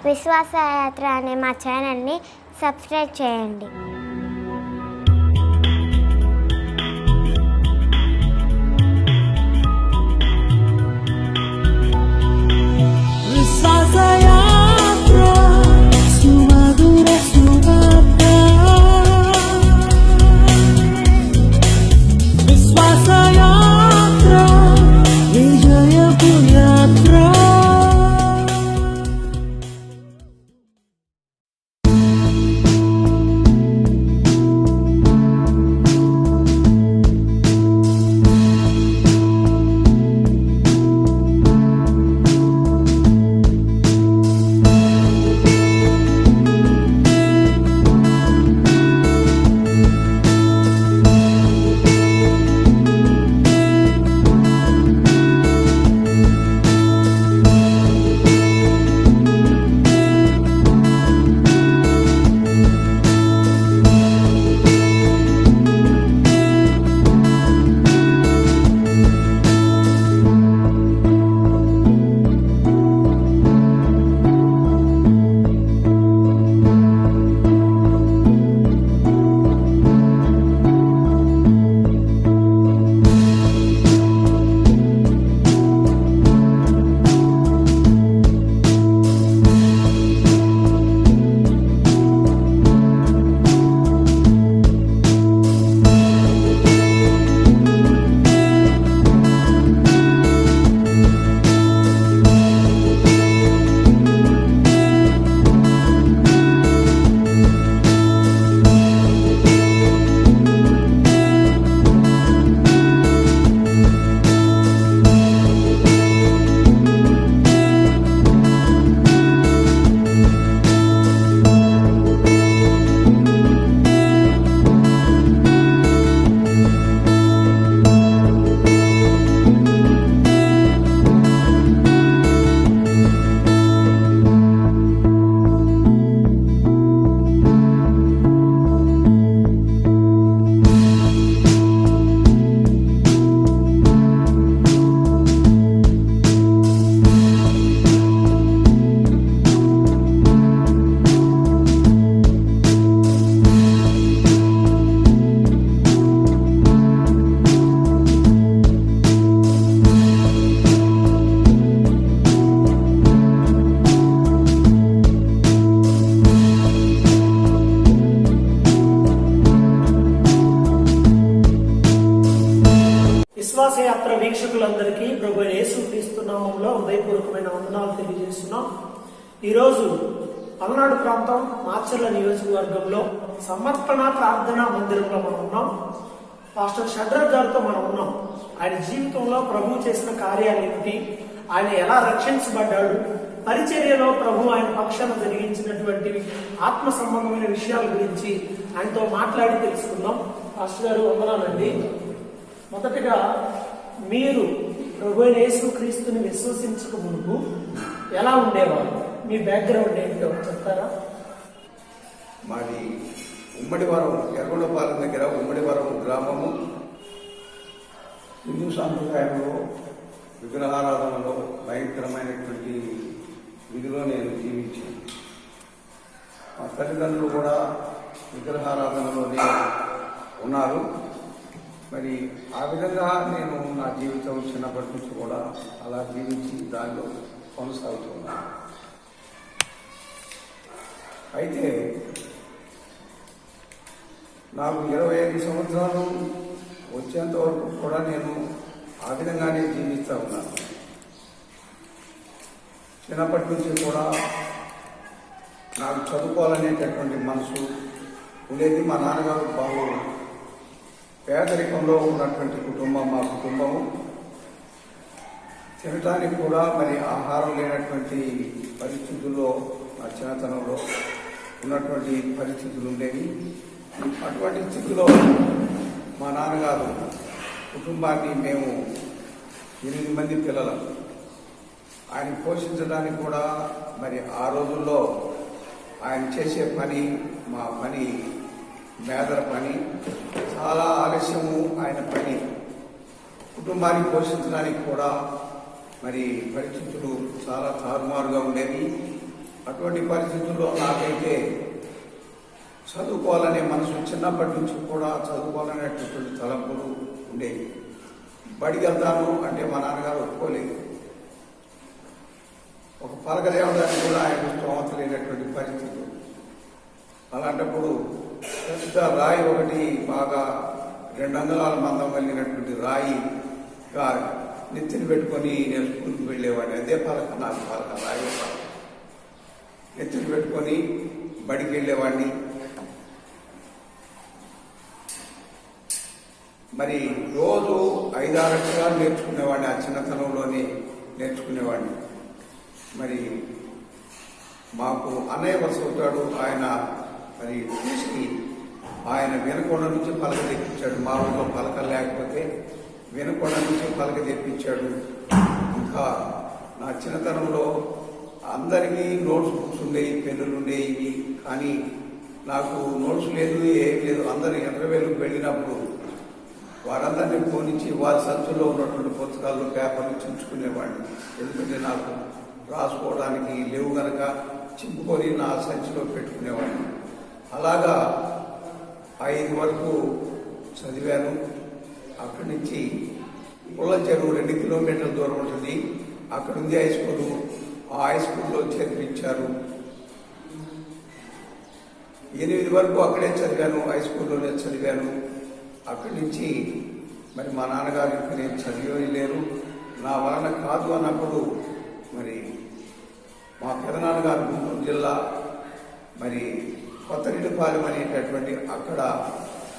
విశ్వాసయాత్ర అనే మా ఛానల్ని సబ్స్క్రైబ్ చేయండి. విశ్వాసయాత్ర వీక్షకులందరికీ ప్రభు యేసుక్రీస్తు నామములో హృదయపూర్వకమైన వందనాలు తెలియజేస్తున్నాం. ఈరోజు పల్నాడు ప్రాంతం మాచర్ల నియోజకవర్గంలో సమర్పణ ప్రార్థనా మందిరంలో మనం ఉన్నాం. పాస్టర్ షడ్రక్ గారితో మనం ఉన్నాం. ఆయన జీవితంలో ప్రభు చేసిన కార్యాలు ఏమిటి, ఆయన ఎలా రక్షించబడ్డాడు, పరిచర్యలో ప్రభు ఆయన పక్షాన జరిగించినటువంటి ఆత్మ సంబంధమైన విషయాల గురించి ఆయనతో మాట్లాడి తెలుసుకుందాం. పాస్టర్ గారు వందనాలండి. మొదటగా మీరు ప్రభు యేసుక్రీస్తుని విశ్వసించక ముందు ఎలా ఉండేవారు, మీ బ్యాక్గ్రౌండ్ ఏంటో చెప్తారా? మాది ఉమ్మడివరం, ఎర్రగొండపాలెం దగ్గర ఉమ్మడివరం గ్రామము. హిందూ సాంప్రదాయంలో విగ్రహారాధనలో భయంకరమైనటువంటి విధిలో నేను జీవించాను. మా తల్లిదండ్రులు కూడా విగ్రహారాధనలోనే ఉన్నారు. మరి ఆ విధంగా నేను నా జీవితం చిన్నప్పటి నుంచి కూడా అలా జీవించి దానిలో కొనసాగుతున్నాను. అయితే నాకు 25 సంవత్సరాలు వచ్చేంత వరకు కూడా నేను ఆ విధంగానే జీవిస్తూ ఉన్నాను. చిన్నప్పటి నుంచి కూడా నాకు చదువుకోవాలనేటటువంటి మనసు ఉండేది. మా నాన్నగారు బాగు పేదరికంలో ఉన్నటువంటి కుటుంబం మా కుటుంబము. తినటానికి కూడా మరి ఆహారం లేనటువంటి పరిస్థితుల్లో నా చిన్నతనంలో ఉన్నటువంటి పరిస్థితులు ఉండేవి. అటువంటి స్థితిలో మా నాన్నగారు కుటుంబాన్ని, మేము 8 మంది పిల్లలు, ఆయన పోషించడానికి కూడా మరి ఆ రోజుల్లో ఆయన చేసే పని, మా పని మేదర పని, చాలా ఆలస్యము ఆయన పని. కుటుంబాన్ని పోషించడానికి కూడా మరి పరిస్థితులు చాలా తారుమారుగా ఉండేవి. అటువంటి పరిస్థితుల్లో నాకైతే చదువుకోవాలనే మనసు చిన్నప్పటి నుంచి కూడా చదువుకోవాలనేటటువంటి తలంపులు ఉండేవి. బడికి వెళ్తాను అంటే మా నాన్నగారు ఒప్పుకోలేదు. ఒక పలక తేవడానికి కూడా ఆయన స్తోమత లేనటువంటి పరిస్థితులు. అలాంటప్పుడు పెద్ద రాయి ఒకటి బాగా 2 అంగుళాల మందం కలిగినటువంటి రాయిగా నెత్తిని పెట్టుకొని నేను స్కూల్కి వెళ్ళేవాడిని. అదే పలక, నాకు పలక, రాయి పలక నెత్తిని పెట్టుకొని బడికి వెళ్ళేవాడిని. మరి రోజు 5-6 అక్షరాలు నేర్చుకునేవాడిని. ఆ చిన్నతనంలోనే నేర్చుకునేవాడిని. మరి మాకు అన్నయ్య వరుస అవుతాడు. ఆయన మరి చూసి ఆయన వినకొండ నుంచి పలక తెప్పించాడు. మా ఊళ్ళో పలక లేకపోతే వినకొండ నుంచి పలక తెప్పించాడు. ఇంకా నా చిన్నతనంలో అందరికీ నోట్స్ బుక్స్ ఉండేవి, పెన్నులు ఉండేవి. కానీ నాకు నోట్స్ లేదు, ఏం లేదు. అందరూ ఇంటర్వ్యూలకు వెళ్ళినప్పుడు వారందరినీ పోనిచ్చి వారి సంచుల్లో ఉన్నటువంటి పుస్తకాలు, పేపర్లు చించుకునేవాడిని. ఎందుకంటే నాకు రాసుకోవడానికి లేవు గనక చింపుకొని నా సంచిలో పెట్టుకునేవాడిని. అలాగా 5 వరకు చదివాను. అక్కడి నుంచి పుల్ల చెరువు 2 కిలోమీటర్ల దూరం ఉంటుంది. అక్కడ ఉంది హై స్కూలు. ఆ హై స్కూల్లో చేర్పించారు. 8 వరకు అక్కడే చదివాను, హై స్కూల్లోనే చదివాను. అక్కడి నుంచి మరి మా నాన్నగారు ఇంకా నేను చదివేయలేరు, నా వలన కాదు అన్నప్పుడు మరి మా పెదనాన్నగారు గుంటూరు జిల్లా మరి కొత్తరెడ్డిపాలెం అనేటటువంటి అక్కడ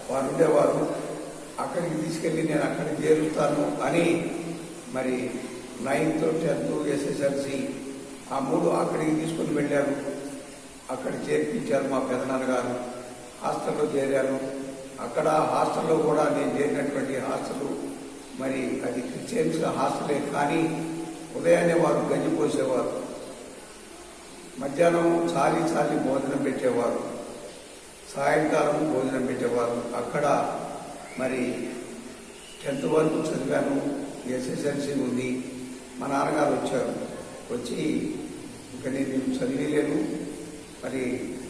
వారు ఉండేవారు. అక్కడికి తీసుకెళ్ళి నేను అక్కడ చేరుస్తాను అని మరి 9th, 10th, SSLC ఆ 3 అక్కడికి తీసుకుని వెళ్ళారు. అక్కడ చేర్పించారు మా పెదనాన్నగారు. హాస్టల్లో చేరాను. అక్కడ హాస్టల్లో కూడా నేను చేరినటువంటి హాస్టల్ మరి అది క్రిస్టియన్స్ హాస్టలే, కానీ ఉదయాన్నే వారు గంజి పోసేవారు, మధ్యాహ్నం చాలి భోజనం పెట్టేవారు, సాయంకాలం భోజనం పెట్టేవారు. అక్కడ మరి 10th వరకు చదివాను. SSLC ఉంది. మా నాన్నగారు వచ్చారు. వచ్చి ఇంకా నేను చదివేయలేను, మరి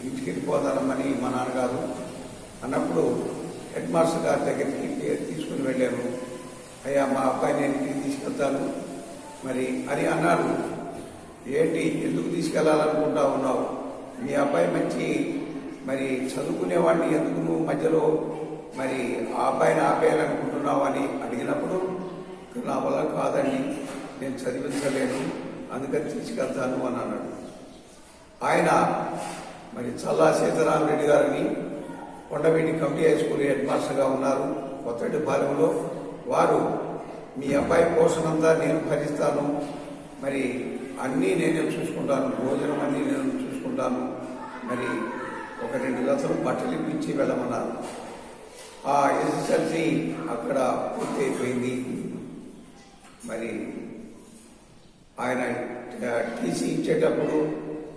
ఇంటికి వెళ్ళిపోతానమ్మని మా నాన్నగారు అన్నప్పుడు హెడ్ మాస్టర్ గారి దగ్గరికి తీసుకుని వెళ్ళాను. అయ్యా, మా అబ్బాయి నేను ఇంటికి తీసుకెళ్తాను మరి అని అన్నాడు. ఏంటి, ఎందుకు తీసుకెళ్లాలనుకుంటా ఉన్నావు? మీ అబ్బాయి మంచి మరి చదువుకునేవాడిని, ఎందుకు నువ్వు మధ్యలో మరి ఆ అబ్బాయిని ఆపేయాలనుకుంటున్నావు అని అడిగినప్పుడు, నా వల్ల కాదండి, నేను చదివించలేను, అందుకని తీసుకెళ్తాను అని అన్నాడు. ఆయన మరి చల్లా సీతారామరెడ్డి గారిని కొండవీటి కమిటీ హై స్కూల్ హెడ్ మాస్టర్గా ఉన్నారు కొత్తరెడ్డిపాలెంలో. వారు మీ అబ్బాయి పోషణ అంతా నేను భరిస్తాను, మరి అన్నీ నేనే చూసుకుంటాను, భోజనం అన్నీ నేను చూసుకుంటాను, మరి ఒక 2 జతలు బట్టలు ఇప్పించి వెళ్ళమన్నారు. ఆ SSLC అక్కడ పూర్తి అయిపోయింది. మరి ఆయన టీసీ ఇచ్చేటప్పుడు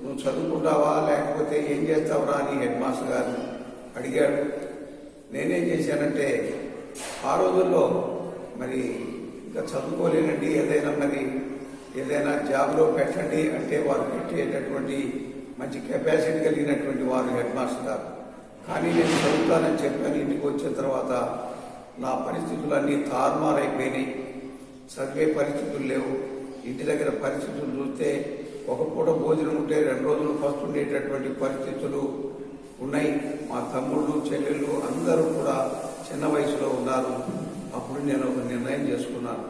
నువ్వు చదువుకుంటావా లేకపోతే ఏం చేస్తావురా అని హెడ్ మాస్టర్ గారు అడిగాడు. నేనేం చేశానంటే, ఆ రోజుల్లో మరి ఇంకా చదువుకోలేనండి, ఏదైనా జాబ్లో పెట్టండి అంటే వారు పెట్టేటటువంటి మంచి కెపాసిటీ కలిగినటువంటి వారు హెడ్ మాస్టర్ గారు. కానీ నేను చదువుతానని చెప్పాను. ఇంటికి వచ్చిన తర్వాత నా పరిస్థితులన్నీ తారుమారైపోయినాయి. చదివే పరిస్థితులు లేవు. ఇంటి దగ్గర పరిస్థితులు చూస్తే ఒక పూట భోజనం ఉంటే 2 రోజులు ఫస్ట్ ఉండేటటువంటి పరిస్థితులు ఉన్నాయి. మా తమ్ముళ్ళు, చెల్లెళ్ళు అందరూ కూడా చిన్న వయసులో ఉన్నారు. అప్పుడు నేను ఒక నిర్ణయం చేసుకున్నాను,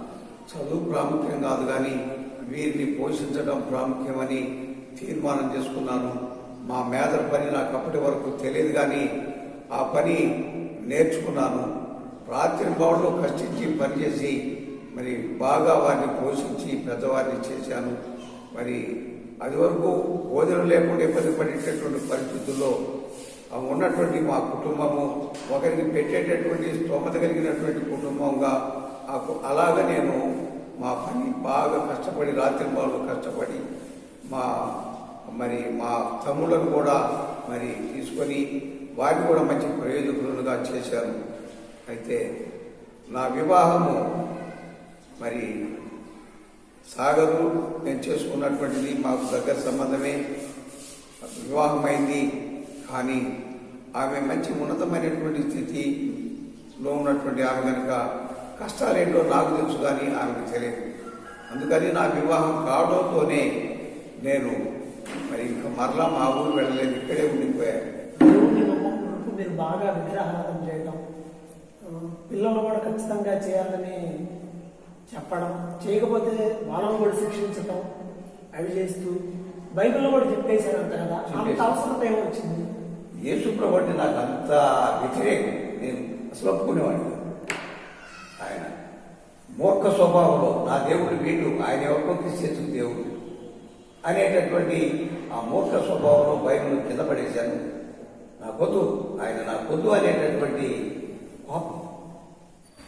చదువు ప్రాముఖ్యం కాదు కానీ వీరిని పోషించడం ప్రాముఖ్యమని తీర్మానం చేసుకున్నాను. మా మేదర పని నాకు అప్పటి వరకు తెలియదు, కానీ ఆ పని నేర్చుకున్నాను. రాత్రి బౌళ్ళు కష్టించి పనిచేసి మరి బాగా వారిని పోషించి పెద్దవారిని చేశాను. మరి అది వరకు భోజనం లేకుండా ఇబ్బంది పడేటటువంటి పరిస్థితుల్లో ఉన్నటువంటి మా కుటుంబము ఒకరికి పెట్టేటటువంటి స్తోమత కలిగినటువంటి కుటుంబంగా అలాగా నేను మా పని బాగా కష్టపడి రాత్రి బౌళ్ళు కష్టపడి మా తమ్ముళ్ళను కూడా మరి తీసుకొని వారిని కూడా మంచి ప్రయోజకులుగా చేశాను. అయితే నా వివాహము మరి సాగరు నేను చేసుకున్నటువంటిది మాకు దగ్గర సంబంధమే. వివాహమైంది. కానీ ఆమె మంచి ఉన్నతమైనటువంటి స్థితిలో ఉన్నటువంటి ఆమె కనుక కష్టాలేంటో నాకు తెలుసు, కానీ ఆమెకు తెలియదు. అందుకని నా వివాహం కావడంతోనే నేను మరి ఇంకా మరలా మా ఊరు వెళ్ళలేదు, ఇక్కడే ఉండిపోయాను. దేవుని నమ్మకం మీరు బాగా విగ్రహారాధన చేయడం, పిల్లలు కూడా ఖచ్చితంగా చేయాలని చెప్పడం, చేయకపోతే వాళ్ళని కూడా శిక్షించడం, అవి చేస్తూ బైబిల్లో కూడా చెప్పేశారంట కదా, అంత అవసరం ఏమొచ్చింది? యేసు ప్రభు అంటే నాకు అంత వ్యతిరేకం, నేను అసలు ఒప్పుకునేవాడిని. ఆయన మూర్ఖ స్వభావంలో నా దేవుడు వీళ్ళు, ఆయన ఎవరికో క్రిస్టియన్స్ దేవుడు అనేటటువంటి ఆ మూర్ఖ స్వభావంలో బైబిల్ కింద పడేశాను. నాకొద్దు, ఆయన నాకొద్దు అనేటటువంటి కోపం.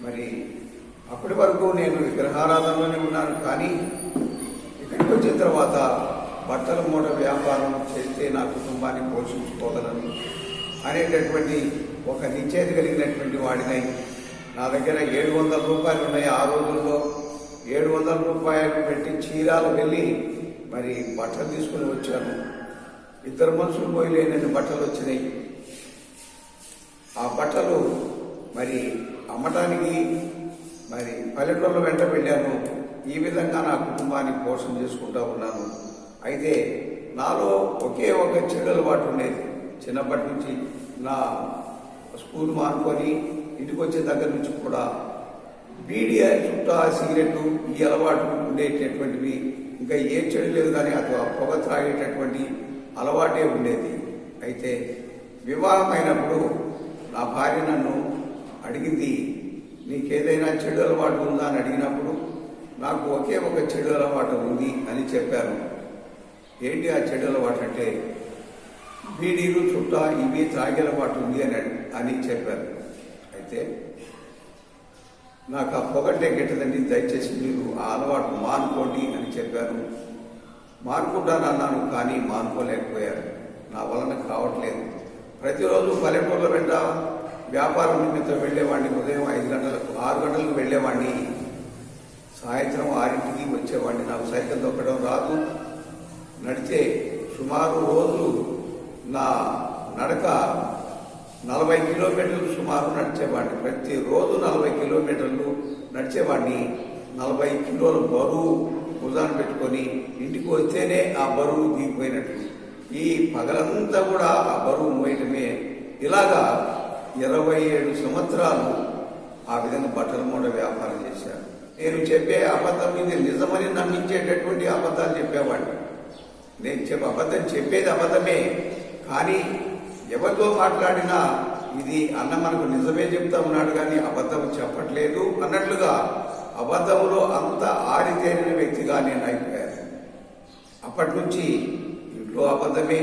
మరి అప్పటి వరకు నేను విగ్రహారాధనలోనే ఉన్నాను. కానీ ఇక్కడికి వచ్చిన తర్వాత బట్టల మూట వ్యాపారం చేస్తే నా కుటుంబాన్ని పోషించుకోగలను అనేటటువంటి ఒక నిశ్చయిత కలిగినటువంటి వాడినై, నా దగ్గర 700 రూపాయలు ఉన్నాయి. ఆ రోజుల్లో 700 రూపాయలు పెట్టి చీరాలు వెళ్ళి మరి బట్టలు తీసుకుని వచ్చాను. 2 మనుషులు పోయలేని బట్టలు వచ్చినాయి. ఆ బట్టలు మరి అమ్మటానికి మరి పల్లెటూళ్ళ వెంట వెళ్ళాను. ఈ విధంగా నా కుటుంబాన్ని పోషణ చేసుకుంటూ ఉన్నాను. అయితే నాలో ఒకే ఒక చెడు అలవాటు ఉండేది. చిన్నప్పటి నుంచి నా స్కూల్ మానుకొని ఇంటికి వచ్చే దగ్గర నుంచి కూడా బీడీ, చుట్టా, సిగరెట్ ఈ అలవాటు ఉండేటటువంటివి. ఇంకా ఏ చెడు లేదు, కానీ అది పొగ త్రాగేటటువంటి అలవాటే ఉండేది. అయితే వివాహం అయినప్పుడు నా భార్య నన్ను అడిగింది, నీకేదైనా చెడు అలవాటు ఉందా అని అడిగినప్పుడు నాకు ఒకే ఒక చెడు అలవాటు ఉంది అని చెప్పాను. ఏంటి ఆ చెడు అలవాటు అంటే, బీడీలు, చుట్టా ఇవి త్రాగే అలవాటు ఉంది అని చెప్పారు. అయితే నాకు ఆ పొగంటే గిట్టదండి, దయచేసి మీరు ఆ అలవాటు మానుకోండి అని చెప్పాను. మానుకుంటానన్నాను, కానీ మానుకోలేకపోయాను. నా వలన కావట్లేదు. ప్రతిరోజు పల్లెటూళ్ళ వెంట వ్యాపారం నిమిత్తం వెళ్ళేవాడిని. ఉదయం 5 గంటలకు 6 గంటలకు వెళ్ళేవాడిని, సాయంత్రం 6ంటికి వచ్చేవాడిని. నాకు సైకిల్ తొక్కడం రాదు. నడిచే సుమారు రోజులు నా నడక 40 కిలోమీటర్లు సుమారు నడిచేవాడిని. ప్రతిరోజు 40 కిలోమీటర్లు నడిచేవాడిని. 40 కిలోల బరువు భుజాన్ని పెట్టుకొని ఇంటికి వస్తేనే ఆ బరువు దిగిపోయినట్టు. ఈ పగలంతా కూడా ఆ బరువు మోయటమే. ఇలాగా 27 సంవత్సరాలు ఆ విధంగా బట్టల మూట వ్యాపారం చేశాను. నేను చెప్పే అబద్ధం మీద నిజమని నమ్మించేటటువంటి అబద్ధాలు చెప్పేవాడిని. నేను అబద్ధం చెప్పేది అబద్ధమే, కానీ ఎవరితో మాట్లాడినా ఇది అన్న మనకు నిజమే చెప్తా ఉన్నాడు కానీ అబద్ధం చెప్పట్లేదు అన్నట్లుగా అబద్ధంలో అంత ఆరితేరిన వ్యక్తిగా నేను అయిపోయాను. అప్పటి నుంచి ఇంట్లో అబద్ధమే,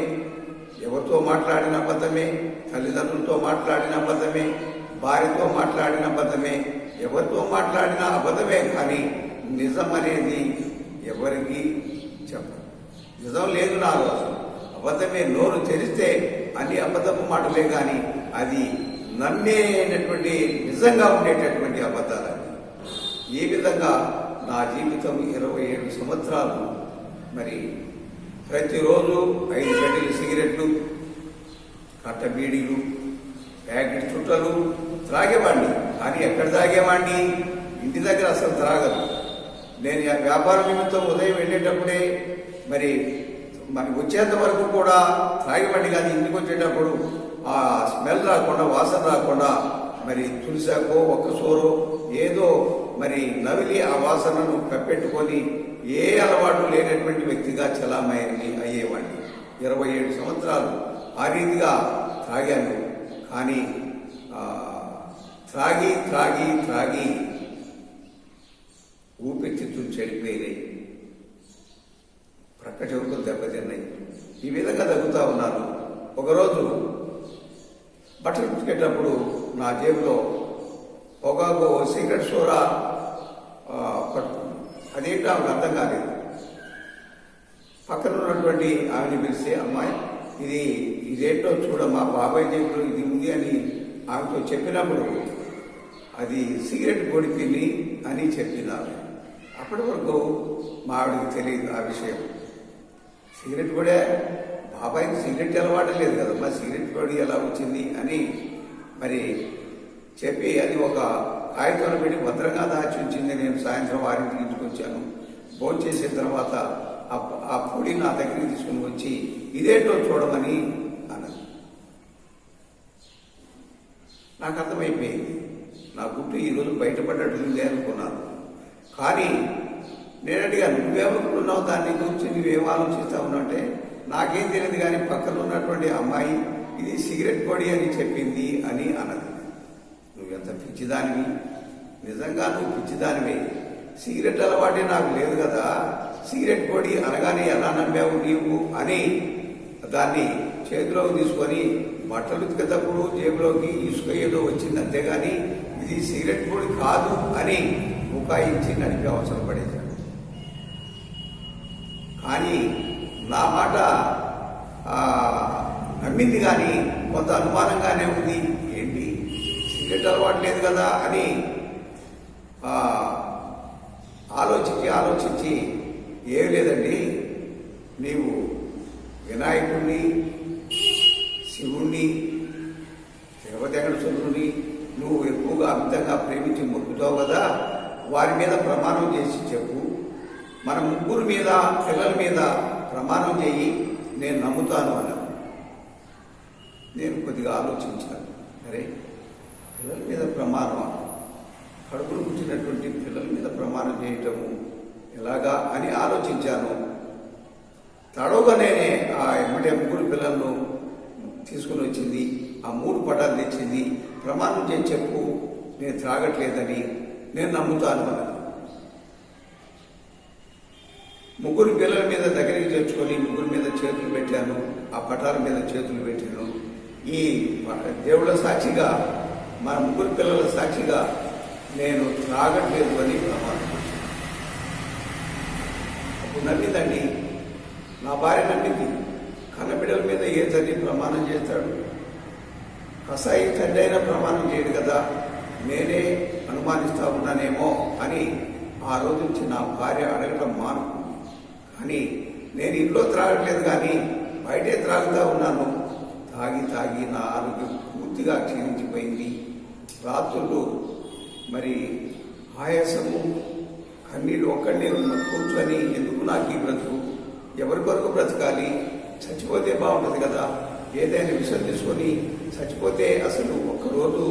ఎవరితో మాట్లాడిన అబద్ధమే, తల్లిదండ్రులతో మాట్లాడిన అబద్ధమే, భార్యతో మాట్లాడిన అబద్ధమే, ఎవరితో మాట్లాడిన అబద్ధమే. కానీ నిజం అనేది ఎవరికి చెప్పదు. నిజం లేదు నాలో అసలు. అబద్ధమే. నోరు తెరిస్తే అన్ని అబద్ధపు మాటలే, కానీ అది నమ్మేటటువంటి నిజంగా ఉండేటటువంటి అబద్ధాలని. ఈ విధంగా నా జీవితం 27 సంవత్సరాలు మరి ప్రతిరోజు 5 గంటలు సిగరెట్లు, కట్ట బీడీలు, ప్యాకెట్ చుట్టలు త్రాగేవాడిని. కానీ ఎక్కడ త్రాగేవాడిని? ఇంటి దగ్గర అసలు త్రాగదు. నేను వ్యాపార నిమిత్తం ఉదయం వెళ్ళేటప్పుడే మరి మనకి వచ్చేంత వరకు కూడా త్రాగేవాడిని. కానీ ఇంటికి వచ్చేటప్పుడు ఆ స్మెల్ రాకుండా, వాసన రాకుండా మరి తులసాకో ఒక్క సోరో ఏదో మరి నవిలి ఆ వాసనను కప్పెట్టుకొని ఏ అలవాటు లేనటువంటి వ్యక్తిగా చలామణి అయ్యేవాడిని. 27 సంవత్సరాలు ఆ రీతిగా త్రాగాను. కానీ త్రాగి త్రాగి త్రాగి ఊపిరితిత్తులు చెడిపోయినాయి, ప్రక్క చెవులు దెబ్బతిన్నాయి. ఈ విధంగా తగ్గుతా ఉన్నాను. ఒకరోజు బట్టలు ఉతికేటప్పుడు నా జేబులో పొగాకు సిగరెట్ సోరా పట్టుకుంది. అదేంటో ఆమెకు అర్థం కాలేదు. పక్కన ఉన్నటువంటి ఆమెని పిలిస్తే, అమ్మాయి ఇదేంటో చూడమ్మా, బాబాయ్ జేబులో ఇది ఉంది అని ఆమెతో చెప్పినప్పుడు అది సిగరెట్ పొడి పిల్లి అని చెప్పింది ఆమె. అప్పటి వరకు మా ఆవిడకి తెలియదు ఆ విషయం. సిగరెట్ కూడా అబ్బాయికి సిగరెట్ అలవాటు లేదు కదా, మరి సిగరెట్ పొడి ఎలా వచ్చింది అని మరి చెప్పి అది ఒక కాగితంలో పెట్టి భద్రంగా దాచి ఉంచింది. నేను సాయంత్రం 6ంటికి ఇంటికి వచ్చాను. భోజనం చేసిన తర్వాత ఆ పొడి నా దగ్గరికి తీసుకుని వచ్చి ఇదేంటో చూడమని అన్నది. నాకు అర్థమైపోయింది, నా గుట్టు ఈరోజు బయటపడ్డట్లుంది అనుకున్నాను. కానీ నేను అడిగాను, నువ్వేమనుకుంటున్నావు దాన్ని గురించి, నువ్వేం ఆలోచిస్తా ఉన్నావంటే, నాకేం తెలియదు కానీ పక్కన ఉన్నటువంటి అమ్మాయి ఇది సిగరెట్ పొడి అని చెప్పింది అని అన్నది. నువ్వెంత పిచ్చిదానివి, నిజంగా నువ్వు పిచ్చిదానివే. సిగరెట్ అలవాటే నాకు లేదు కదా, సిగరెట్ పొడి అనగానే ఎలా నమ్మావు నీవు అని దాన్ని చేతిలోకి తీసుకొని బట్టలు ఉతికేటప్పుడు జేబులోకి ఇసుక ఏదో వచ్చింది, అంతేగాని ఇది సిగరెట్ పొడి కాదు అని బుకాయించి నడిపే అవసరం పడేది. కానీ నా మాట నమ్మింది, కానీ కొంత అనుమానంగానే ఉంది. ఏంటి సిగరెట్ అలవాటు లేదు కదా అని ఆలోచించి ఏం లేదండి, నీవు వినాయకుడిని, శివుణ్ణి, తిరుపతి వెంకటేశ్వరుని నువ్వు ఎక్కువగా అమితంగా ప్రేమించి మొక్కుతావు కదా, వారి మీద ప్రమాణం చేసి చెప్పు. మన ముగ్గురు మీద, పిల్లల మీద ప్రమాణం చేయి, నేను నమ్ముతాను అన్నాను. నేను కొద్దిగా ఆలోచించాను, అరే పిల్లల మీద ప్రమాణం, కడుపును పుట్టినటువంటి పిల్లల మీద ప్రమాణం చేయటము ఎలాగా అని ఆలోచించాను. తడవుగా నేనే ఎమ్మటే ముగ్గురు పిల్లలను తీసుకుని వచ్చింది, ఆ 3 పటాలు తెచ్చింది. ప్రమాణం చేసి చెప్పు, నేను త్రాగట్లేదని, నేను నమ్ముతాను అన్నది. ముగ్గురు పిల్లల మీద దగ్గరికి చేర్చుకొని ముగ్గురు మీద చేతులు పెట్టాను, ఆ పటాల మీద చేతులు పెట్టాను. ఈ దేవుళ్ళ సాక్షిగా, మన ముగ్గురు పిల్లల సాక్షిగా నేను త్రాగట్లేదు అని ప్రమాణం చేశాను. అప్పుడు నమ్మిందండి, నా భార్య నమ్మింది. కన్నబిడ్డల మీద ఏ తండ్రి ప్రమాణం చేస్తాడు? కసాయి తండ్రి అయినా ప్రమాణం చేయడు కదా, నేనే అనుమానిస్తా ఉన్నానేమో అని ఆ రోజు నుంచి నా భార్య అడగటం మానుకుంది. కానీ నేను ఇంట్లో త్రాగట్లేదు, కానీ బయటే త్రాగుతూ ఉన్నాను. తాగి నా ఆరోగ్యం పూర్తిగా క్షీణించిపోయింది. రాత్రులు మరి ఆయాసము, కన్నీళ్ళు ఒక్కడినే కూర్చొని, ఎందుకు నాకు ఈ బ్రతుకు, ఎవరి కొరకు బ్రతకాలి, చచ్చిపోతే బాగుంటుంది కదా, ఏదైనా విషయం తీసుకొని చచ్చిపోతే అసలు ఒక్కరోజు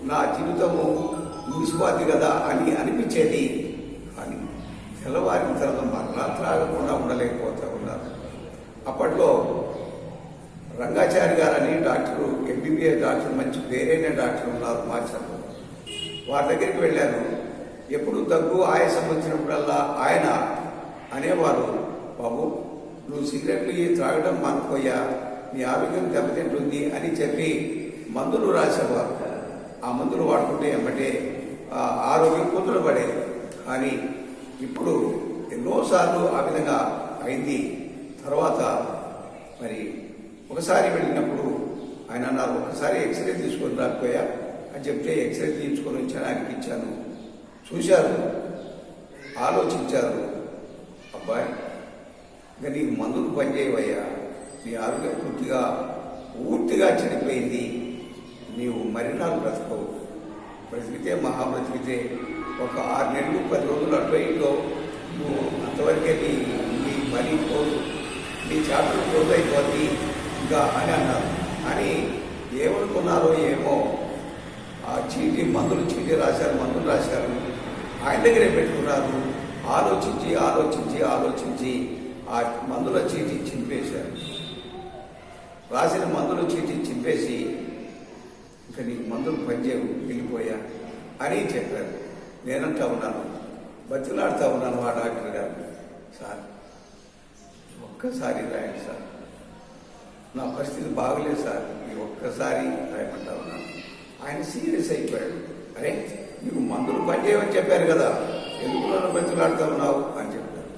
నా జీవితము ముగిసిపోద్ది కదా అని అనిపించేది. కానీ తెల్లవారిన తర్వాత మరలా త్రాగకుండా ఉండలేకపోతూ ఉన్నారు. అప్పట్లో రంగాచారి గారని డాక్టరు, ఎంబీబీఎస్ డాక్టర్, మంచి పేరైన డాక్టర్ ఉన్నారు మాచర్లో. వారి దగ్గరికి వెళ్ళాను. ఎప్పుడు దగ్గు ఆయాసం వచ్చినప్పుడల్లా ఆయన అనేవారు, బాబు నువ్వు సిగరెట్లు త్రాగడం మానుకోయా, నీ ఆరోగ్యం దెబ్బతింటుంది అని చెప్పి మందులు రాసేవారు. ఆ మందులు వాడుకుంటే ఎమ్మటే ఆరోగ్యం కుదురపడేది. కానీ ఇప్పుడు ఎన్నోసార్లు ఆ విధంగా అయింది. తర్వాత మరి ఒకసారి వెళ్ళినప్పుడు ఆయన అన్నారు, ఒకసారి ఎక్స్రే తీసుకొని రాకపోయా అని చెప్తే ఎక్స్రే తీసుకొని వచ్చాను, ఆయనకి ఇచ్చాను. చూశారు, ఆలోచించారు, అబ్బాయి ఇంకా నీకు మందులు పనిచేయవయ్యా, నీ ఆరోగ్యం పూర్తిగా చెడిపోయింది, నీవు మరినాలు బ్రతకవు, బ్రతికితే బ్రతికితే ఒక 6 నెలలు 10 రోజులు అటు ఇటో నువ్వు అంతవరకే నీ పని పోదు, నీ చాప్టర్ క్లోజ్ అయిపోద్ది ఇంకా అని అన్నారు. అని ఏమనుకున్నారో ఏమో, ఆ మందులు చీటీ రాశారు, మందులు రాశారు, ఆయన దగ్గరే పెట్టుకున్నారు. ఆలోచించి ఆ మందుల చీటీ చింపేశారు. రాసిన మందుల చీటీ చింపేసి, ఇంకా నీకు మందులు పనిచేయవు, వెళ్ళిపోయా అని చెప్పారు. నేనంటా ఉన్నాను, బతిలాడుతూ ఉన్నాను ఆ డాక్టర్ గారు, సార్ ఒక్కసారి రాయండి సార్, నా పరిస్థితి బాగలేదు సార్, ఈ ఒక్కసారి రాయమంటా ఉన్నాను. ఆయన సీరియస్ అయిపోయాడు. అరే నీకు మందులు పనిచేయమని చెప్పారు కదా, ఎందుకు నన్ను బతిలాడుతూ ఉన్నావు అని చెప్పారు.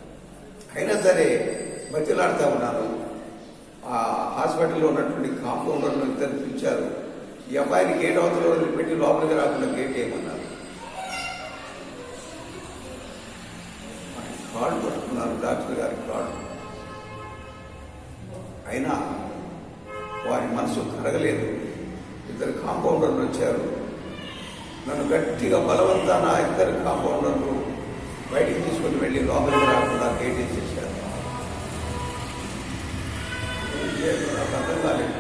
అయినా సరే బతిలాడుతూ ఉన్నాను. ఆ హాస్పిటల్లో ఉన్నటువంటి కాంపౌండర్లు ఇద్దరు పిలిచారు. ఈ అబ్బాయిని గేట్ అవతల వదిలిపెట్టి లోపలికి రాకుండా గేట్ వేయమన్నారు. కాళ్ళు పట్టుకున్నారు, డాక్టర్ గారి కాళ్ళు. అయినా వారి మనసు కరగలేదు. ఇద్దరు కాంపౌండర్లు వచ్చారు. నన్ను గట్టిగా బలవంతాన ఇద్దరు కాంపౌండర్లు బయటికి తీసుకుని వెళ్ళి లోపలికి రాకుండా గేట్ వేసేసారు. నాకు అర్థం కాలేదు.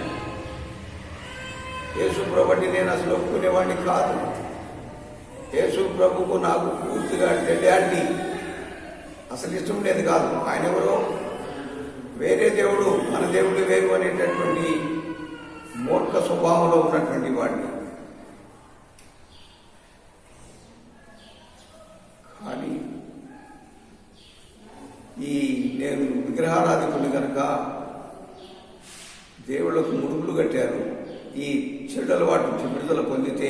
యేసు ప్రభుని నేను అసలు ఒప్పుకునేవాడిని కాదు. యేసు ప్రభుకు నాకు పూర్తిగా డాడీ అసలు ఇష్టం లేదు కాదు. ఆయన ఎవరో వేరే దేవుడు, మన దేవుడు వేరు అనేటటువంటి మూర్ఖ స్వభావంలో ఉన్నటువంటి వాడిని. కానీ నేను విగ్రహారాధికుని కనుక దేవుళ్లకు ముడుపులు కట్టారు. ఈ చెడు అలవాటు నుంచి విడుదల పొందితే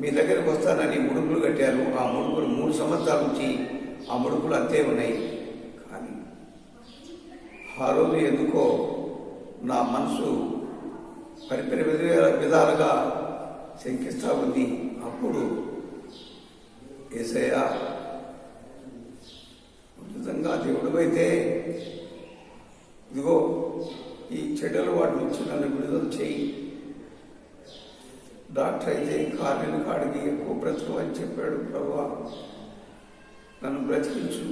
మీ దగ్గరికి వస్తానని ముడుపులు కట్టారు. ఆ ముడుపులు 3 సంవత్సరాల నుంచి ఆ ముడుపులు అంతే ఉన్నాయి. కానీ ఆ రోజు ఎందుకో నా మనసు పరిపరి విధాలుగా శంకిస్తూ ఉంది. అప్పుడు యేసయ్య, నిజంగా దేవుడు అయితే ఇదిగో ఈ చెడ్డలు వాటి నుంచి నన్ను విడుదల చేయి. డాక్టర్ అయితే కార్యాలు కాడికి ఎక్కువ బ్రతకమని చెప్పాడు. ప్రభువా, నన్ను బ్రతికించు,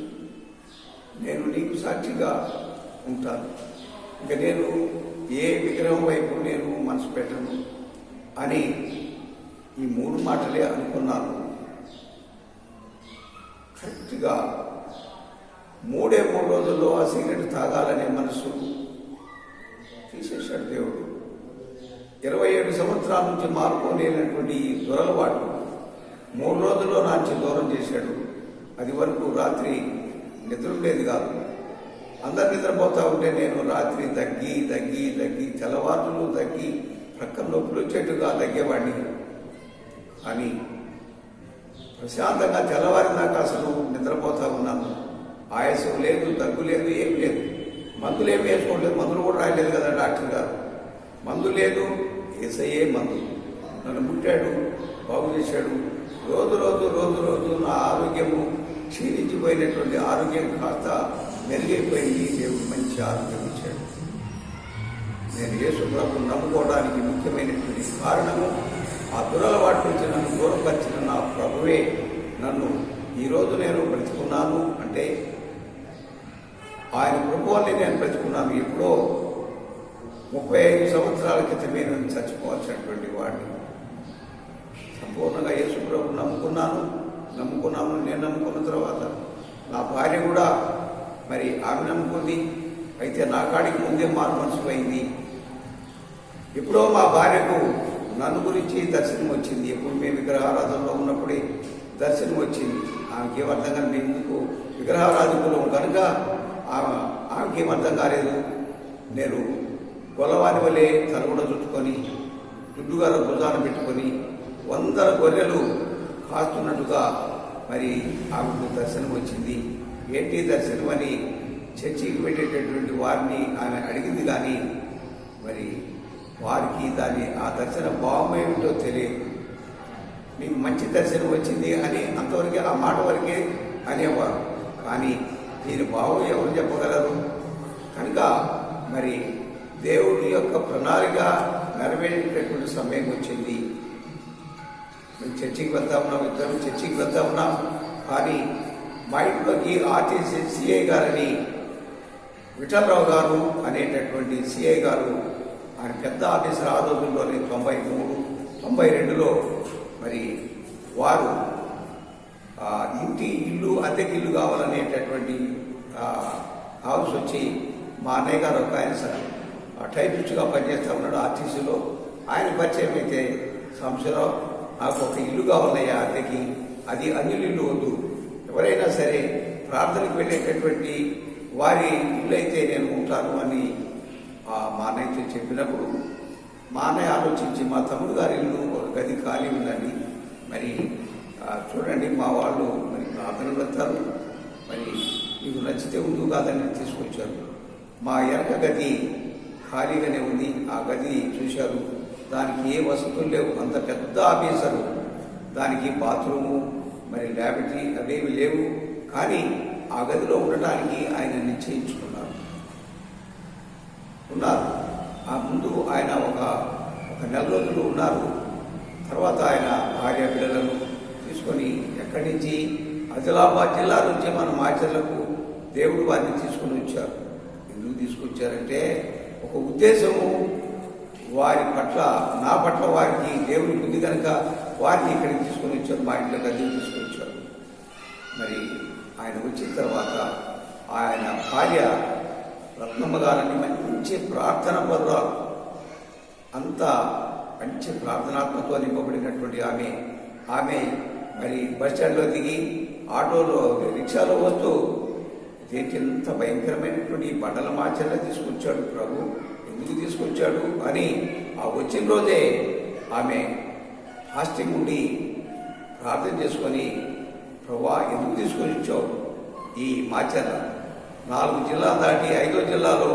నేను నీకు సాక్షిగా ఉంటాను. ఇంకా నేను ఏ విగ్రహం వైపు నేను మనసు పెట్టను అని ఈ 3 మాటలే అనుకున్నాను. కరెక్ట్గా 3 రోజుల్లో ఆ సిగరెట్ తాగాలనే మనసు తీసేశాడు దేవుడు. 27 సంవత్సరాల నుంచి మారుకోలేనటువంటి దొరలవాటు 3 రోజుల్లో నాంచి దూరం చేశాడు. అది వరకు రాత్రి నిద్ర ఉండేది కాదు. అందరు నిద్రపోతా ఉంటే నేను రాత్రి దగ్గి తెల్లవారులు దగ్గి ప్రక్కన నొప్పులు వచ్చేట్టుగా తగ్గేవాడిని. కానీ ప్రశాంతంగా తెల్లవారినాక అసలు నిద్రపోతా ఉన్నాను. ఆయాసం లేదు, దగ్గు లేదు, ఏమి లేదు. మందులు ఏమి వేసుకోవట్లేదు. మందులు కూడా రాయలేదు కదా డాక్టర్ గారు. మందు లేదు, యేసయ్యే మందు. నన్ను ముట్టాడు, బాగు చేశాడు. రోజు నా ఆరోగ్యము క్షీణించిపోయినటువంటి ఆరోగ్యం కాస్త మెరుగైపోయింది. దేవుడు మంచి ఆరోగ్యం ఇచ్చాడు. నేను యేసు ప్రభువును నమ్ముకోవడానికి ముఖ్యమైనటువంటి కారణము ఆ దురలవాటు నుంచి నన్ను దూరపరిచిన నా ప్రభువే నన్ను ఈరోజు నేను బ్రతుకున్నాను అంటే ఆయన కృపవల్లే నేను బ్రతుకున్నాను. ఎప్పుడో 35 సంవత్సరాల క్రితమే నేను చచ్చిపోవాల్సినటువంటి వాడిని. సంపూర్ణంగా యేసు ప్రభువును నమ్ముకున్నాను. నేను నమ్ముకున్న తర్వాత నా భార్య కూడా మరి ఆమె నమ్ముకుంది. అయితే నా కాడికి ముందే మారు మనసు అయింది. ఎప్పుడో మా భార్యకు నన్ను గురించి దర్శనం వచ్చింది. ఎప్పుడు మేము విగ్రహారాధనలో ఉన్నప్పుడే దర్శనం వచ్చింది. ఆమెకి ఏమర్థం కానీ మేము ఎందుకు విగ్రహారాధకులు కనుక ఆమెకి ఏమర్థం కాలేదు. నేను గొల్లవాని వలె తల కూడా చుట్టుకొని దుడ్డుగా భుజాన పెట్టుకొని 100 గొర్రెలు కాస్తున్నట్టుగా మరి ఆమెకు దర్శనం వచ్చింది. ఏంటి దర్శనం అని చర్చికి పెట్టేటటువంటి వారిని ఆమె అడిగింది. కానీ మరి వారికి ఆ దర్శన భావం ఏమిటో తెలియదు. మీకు మంచి దర్శనం వచ్చింది అని అంతవరకే, ఆ మాట వరకే అనేవారు. కానీ దీని భావం ఎవరు చెప్పగలరు? కనుక మరి దేవుడి యొక్క ప్రణాళిక నెరవేరేటటువంటి సమయం వచ్చింది. మేము చర్చికి వెళ్తా ఉన్నాం, ఇద్దరు చర్చికి వెళ్తా ఉన్నాం. కానీ మా ఇంట్లోకి ఆర్టీసీ సిఐ గారని విఠలరావు గారు అనేటటువంటి సిఐ గారు, ఆయన పెద్ద ఆఫీసర్. ఆ రోజుల్లోనే 93, 92లో మరి వారు ఇల్లు అద్దెకిల్లు కావాలనేటటువంటి హౌస్ వచ్చి మా అన్నయ్య గారు ఒక ఆయన టైపిస్ట్గా పనిచేస్తూ ఉన్నాడు ఆర్టీసీలో. ఆయన పరిచయం అయితే సంవత్సరం నాకు ఒక ఇల్లు కావాలయ్యా అద్దెకి, అది అన్యుల ఇల్లు వద్దు, ఎవరైనా సరే ప్రార్థనకు వెళ్ళేటటువంటి వారి ఇల్లు అయితే నేను ఉంటాను అని మా అన్నయ్యతో చెప్పినప్పుడు మా అన్నయ్య ఆలోచించి మా తమ్ముడు గారి ఇల్లు ఒక గది ఖాళీ ఉందండి, మరి చూడండి మా వాళ్ళు మరి ప్రార్థనలు వెళ్తారు, మరి మీకు నచ్చితే ఉండు కాదని తీసుకొచ్చారు. మా వెనక గది ఖాళీగానే ఉంది. ఆ గది చూశారు, దానికి ఏ వసతులు లేవు. అంత పెద్ద ఆఫీసరు, దానికి బాత్రూము మరి ల్యాబరేటరీ అవేమి లేవు. కానీ ఆ గదిలో ఉండటానికి ఆయన నిశ్చయించుకున్నారు. ఉన్నారు. ఆ ముందు ఆయన ఒక నెల రోజులు ఉన్నారు. తర్వాత ఆయన భార్య బిడ్డలను తీసుకొని ఎక్కడి నుంచి ఆదిలాబాద్ జిల్లా నుంచి మన మాచర్లకు దేవుడు వారిని తీసుకుని వచ్చారు. ఎందుకు తీసుకొచ్చారంటే ఒక ఉద్దేశము వారి పట్ల, నా పట్ల వారికి దేవుడికి ఉంది కనుక వారిని ఇక్కడికి తీసుకొని వచ్చారు, మా ఇంట్లో గదికి తీసుకొని వచ్చారు. మరి ఆయన వచ్చిన తర్వాత ఆయన భార్య రత్నమ్మ గారిని మంచి ప్రార్థన పరురాలు, అంత మంచి ప్రార్థనాత్మతో నింపబడినటువంటి ఆమె మరి బస్ స్టాండ్లో దిగి ఆటోలో రిక్షాలో వస్తూ ఇదేంటి ఇంత భయంకరమైనటువంటి బండల మాచర్లో తీసుకొచ్చాడు ప్రభు, ఎందుకు తీసుకొచ్చాడు అని ఆ వచ్చిన రోజే ఆమె ఫాస్టింగ్ ఉండి ప్రార్థన చేసుకొని, ప్రభా ఎందుకు తీసుకొని వచ్చావు ఈ మాచర్ల 4 జిల్లాలు దాటి 5వ జిల్లాలో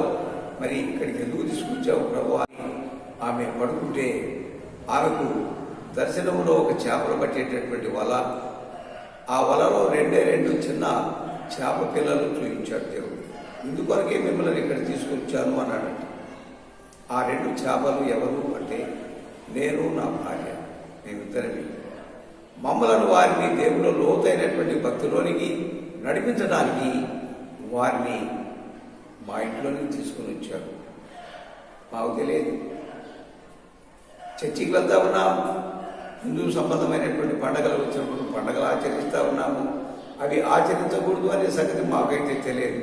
మరి ఇక్కడికి ఎందుకు తీసుకొచ్చావు ప్రభు అని ఆమె పడుకుంటే ఆమెకు దర్శనంలో ఒక చేపలు పట్టేటటువంటి వల, ఆ వలలో 2 చిన్న చేప పిల్లలు చూపించాడు దేవుడు. ఇందుకొరకే మిమ్మల్ని ఇక్కడ తీసుకొచ్చాను అన్నాడు. ఆ 2 చేపలు ఎవరు అంటే నేను, నా భార్య, మేమిద్దరిని. మమ్మలను వారిని దేవుడు లోతైనటువంటి భక్తిలోనికి నడిపించడానికి వారిని మా ఇంట్లోనే తీసుకుని వచ్చారు. మాకు తెలియదు. చర్చికి వెళ్తా ఉన్నాము, హిందూ సంబంధమైనటువంటి పండగలు వచ్చినప్పుడు పండగలు ఆచరిస్తూ ఉన్నాము. అవి ఆచరించకూడదు అనే సంగతి మాకైతే తెలియదు.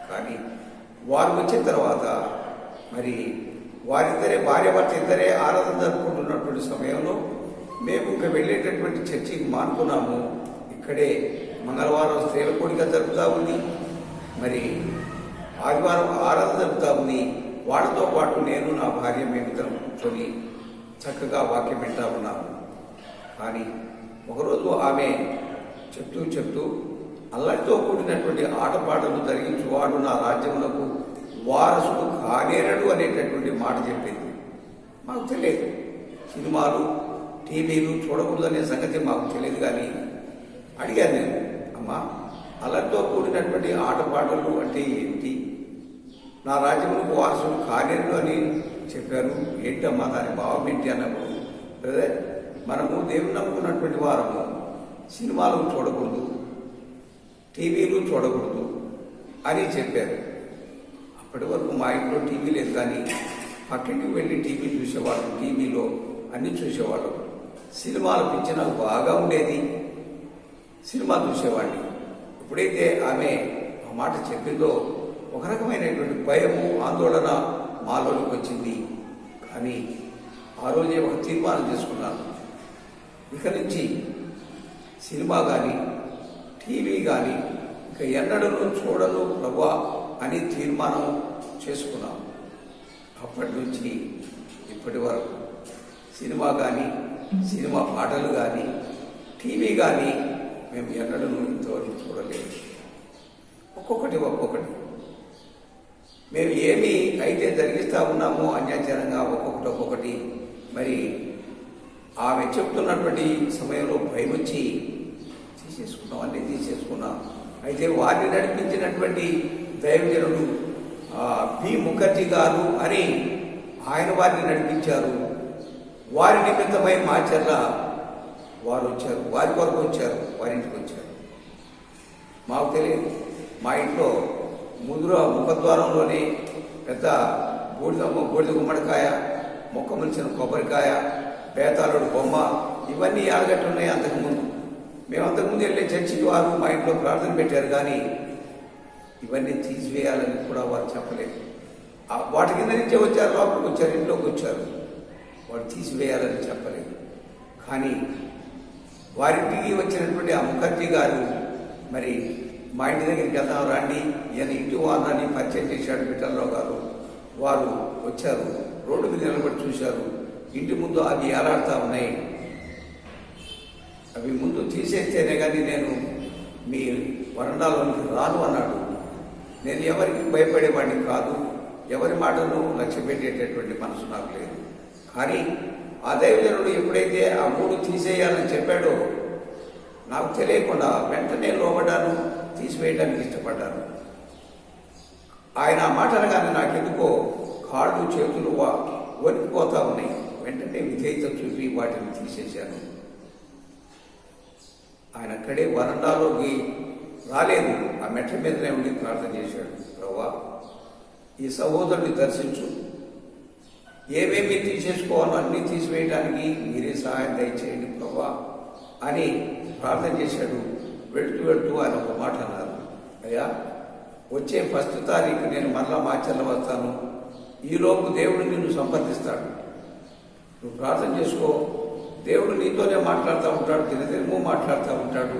కానీ వారు వచ్చిన తర్వాత మరి వారిద్దరే, భార్యాభర్త ఇద్దరే ఆరాధన జరుపుకుంటున్నటువంటి సమయంలో మేము ఇంకా వెళ్ళేటటువంటి చర్చికి మానుకున్నాము. ఇక్కడే మంగళవారం స్త్రీల కోడిక జరుపుతూ ఉంది, మరి ఆదివారం ఆరాధన జరుపుతూ ఉంది. వాళ్ళతో పాటు నేను, నా భార్య, మేమిద్దరం కూర్చొని చక్కగా వాక్యం వింటా ఉన్నాము. కానీ ఒకరోజు ఆమె చెప్తూ అల్లరితో కూడినటువంటి ఆటపాటలు జరిగించువాడు నా రాజ్యములకు వారసుడు కానేరడు అనేటటువంటి మాట చెప్పింది. మాకు తెలియదు, సినిమాలు టీవీలు చూడకూడదనే సంగతి మాకు తెలియదు. కానీ అడిగాను నేను, అమ్మా అల్లరితో కూడినటువంటి ఆటపాటలు అంటే ఏంటి? నా రాజ్యములకు వారసుడు కానేరడు అని చెప్పారు, ఏంటమ్మా దాని భావం ఏంటి అన్నప్పుడు, బ్రదర్ మనము దేవుని నమ్ముకున్నటువంటి వారము సినిమాలు చూడకూడదు, టీవీలు చూడకూడదు అని చెప్పారు. అప్పటి వరకు మా ఇంట్లో టీవీ లేదు, కానీ పక్కింటికి వెళ్ళి టీవీ చూసేవాళ్ళు, టీవీలో అన్నీ చూసేవాళ్ళు. సినిమాల పిచ్చి నాకు బాగా ఉండేది, సినిమా చూసేవాడిని. ఎప్పుడైతే ఆమె ఆ మాట చెప్పిందో ఒక రకమైనటువంటి భయము, ఆందోళన మాలోనికి వచ్చింది. కానీ ఆ రోజే ఒక తీర్మానం చేసుకున్నాను, ఇక నుంచి సినిమా కానీ టీవీ కానీ ఇక ఎన్నడూ చూడను ప్రభా అని తీర్మానం చేసుకున్నాం. అప్పటి నుంచి ఇప్పటి వరకు సినిమా కానీ, సినిమా పాటలు కానీ, టీవీ కానీ మేము ఎన్నడూ ఇంతవరకు చూడలేదు. ఒక్కొక్కటి మేము ఏమి అయితే జరిగిస్తూ ఉన్నామో అన్యాచారంగా ఒక్కొక్కటి మరి ఆమె చెప్తున్నటువంటి సమయంలో భయం వచ్చి అన్నీ తీసేసుకున్నాం. అయితే వారిని నడిపించినటువంటి దైవజనుడు పి ముఖర్జీ గారు అని ఆయన వారిని నడిపించారు. వారి నిమిత్తమై మాచర్ల వారు వచ్చారు, వారి కొరకు వచ్చారు, వారింటికి వచ్చారు. మాకు తెలియదు. మా ఇంట్లో ముఖద్వారంలోనే పెద్ద బూడిద గుమ్మడికాయ, మొక్క ములిచిన కొబ్బరికాయ, బేతాళుడు బొమ్మ, ఇవన్నీ ఆడగట్టున్నాయి. అంతకుముందు మేము అంతకుముందు వెళ్ళే చర్చికి వారు మా ఇంట్లో ప్రార్థన పెట్టారు, కానీ ఇవన్నీ తీసివేయాలని కూడా వారు చెప్పలేదు. వాటి కింద నుంచే వచ్చారు, లోపలికి వచ్చారు, ఇంట్లోకి వచ్చారు. వారు తీసివేయాలని చెప్పలేదు. కానీ వారింటికి వచ్చినటువంటి ఆ ముఖర్జీ గారు మరి మా ఇంటి దగ్గరికి వెళ్దాం రండి, ఈయన ఇంటి వారిని పరిచయం చేశాడు విఠలరావు గారు. వారు వచ్చారు, రోడ్డు మీద నిలబడి చూశారు. ఇంటి ముందు అవి ఏలాడుతూ ఉన్నాయి. అవి ముందు తీసేస్తేనే కానీ నేను మీ వరండాలోనికి రాను అన్నాడు. నేను ఎవరికి భయపడేవాడిని కాదు, ఎవరి మాటను లక్ష్య పెట్టేటటువంటి మనసు నాకు లేదు. కానీ ఆ దైవజనుడు ఎప్పుడైతే ఆ 3 తీసేయాలని చెప్పాడో నాకు తెలియకుండా వెంటనే లోబడ్డాను, తీసివేయడానికి ఇష్టపడ్డాను. ఆయన ఆ మాట అనగానే నాకెందుకో కాళ్ళు చేతులు వణికిపోతా ఉన్నాయి. వెంటనే విధేయత చూపి వాటిని తీసేశాను. ఆయన అక్కడే వరండాలోకి రాలేదు, ఆ మెట్ల మీదనే ఉండి ప్రార్థన చేశాడు. ప్రభువా, ఈ సహోదరుని దర్శించు, ఏమేమి తీసేసుకోవాలో అన్నీ తీసివేయడానికి మీరే సహాయం దయచేయండి ప్రభువా అని ప్రార్థన చేశాడు. వెళుతూ వెళుతూ ఆయన ఒక మాట అన్నారు, అయ్యా వచ్చే 1 తారీఖు నేను మరలా మాచర్ల వస్తాను, ఈలోపు దేవుడు నిన్ను సంప్రదిస్తాడు, నువ్వు ప్రార్థన చేసుకో, దేవుడు నీతోనే మాట్లాడుతూ ఉంటాడు, దినదినము మాట్లాడుతూ ఉంటాడు,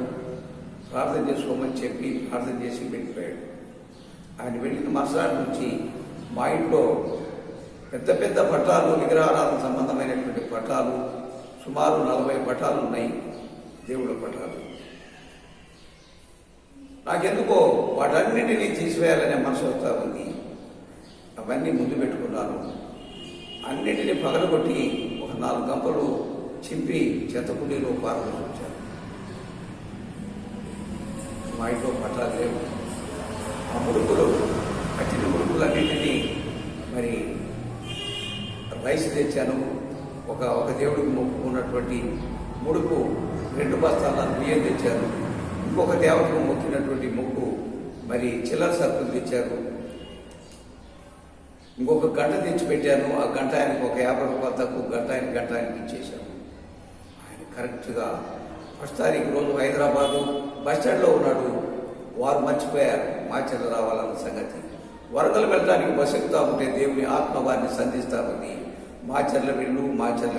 ప్రార్థన చేసుకోమని చెప్పి ప్రార్థన చేసి వెళ్ళిపోయాడు. ఆయన వెళ్ళిన మరుసటి నుంచి మా ఇంట్లో పెద్ద పెద్ద పటాలు, విగ్రహాలకు సంబంధమైనటువంటి పటాలు, సుమారు 40 పటాలు ఉన్నాయి, దేవుళ్ళ పటాలు. నాకెందుకో వాటన్నిటినీ తీసివేయాలనే మనసు వస్తూ ఉంది. అవన్నీ ముందు పెట్టుకున్నాను. అన్నిటినీ పగలగొట్టి ఒక 4 గంపలు చింపి చెత్తకుండీలో పారబోసుకొచ్చాను. మా ఇంట్లో పటాలు లేవు. ఆ ముడుకులు, కట్టిన ముడుకులన్నింటినీ మరి రైస్ తెచ్చాను. ఒక దేవుడికి మొక్కుకున్నటువంటి ముడుకు 2 బస్తాల బియ్యం తెచ్చారు. ఇంకొక దేవతకు మొక్కినటువంటి ముక్కు మరి చిల్లర సరుకులు తెచ్చారు. ఇంకొక గంట తెచ్చి పెట్టాను. ఆ గంట ఆయనకు ఒక 50 రూపాయలు తక్కువ, గంట ఆయనకి ఇచ్చేశాను. ఆయన కరెక్ట్గా 1 తారీఖు రోజు హైదరాబాదు బస్టాండ్లో ఉన్నాడు. వారు మర్చిపోయారు మాచర్ల రావాలన్న సంగతి. వరదలు వెళ్ళడానికి బస్సు ఎక్కుతా ఉంటే దేవుని ఆత్మ వారిని సంధిస్తా ఉంది, మాచర్ల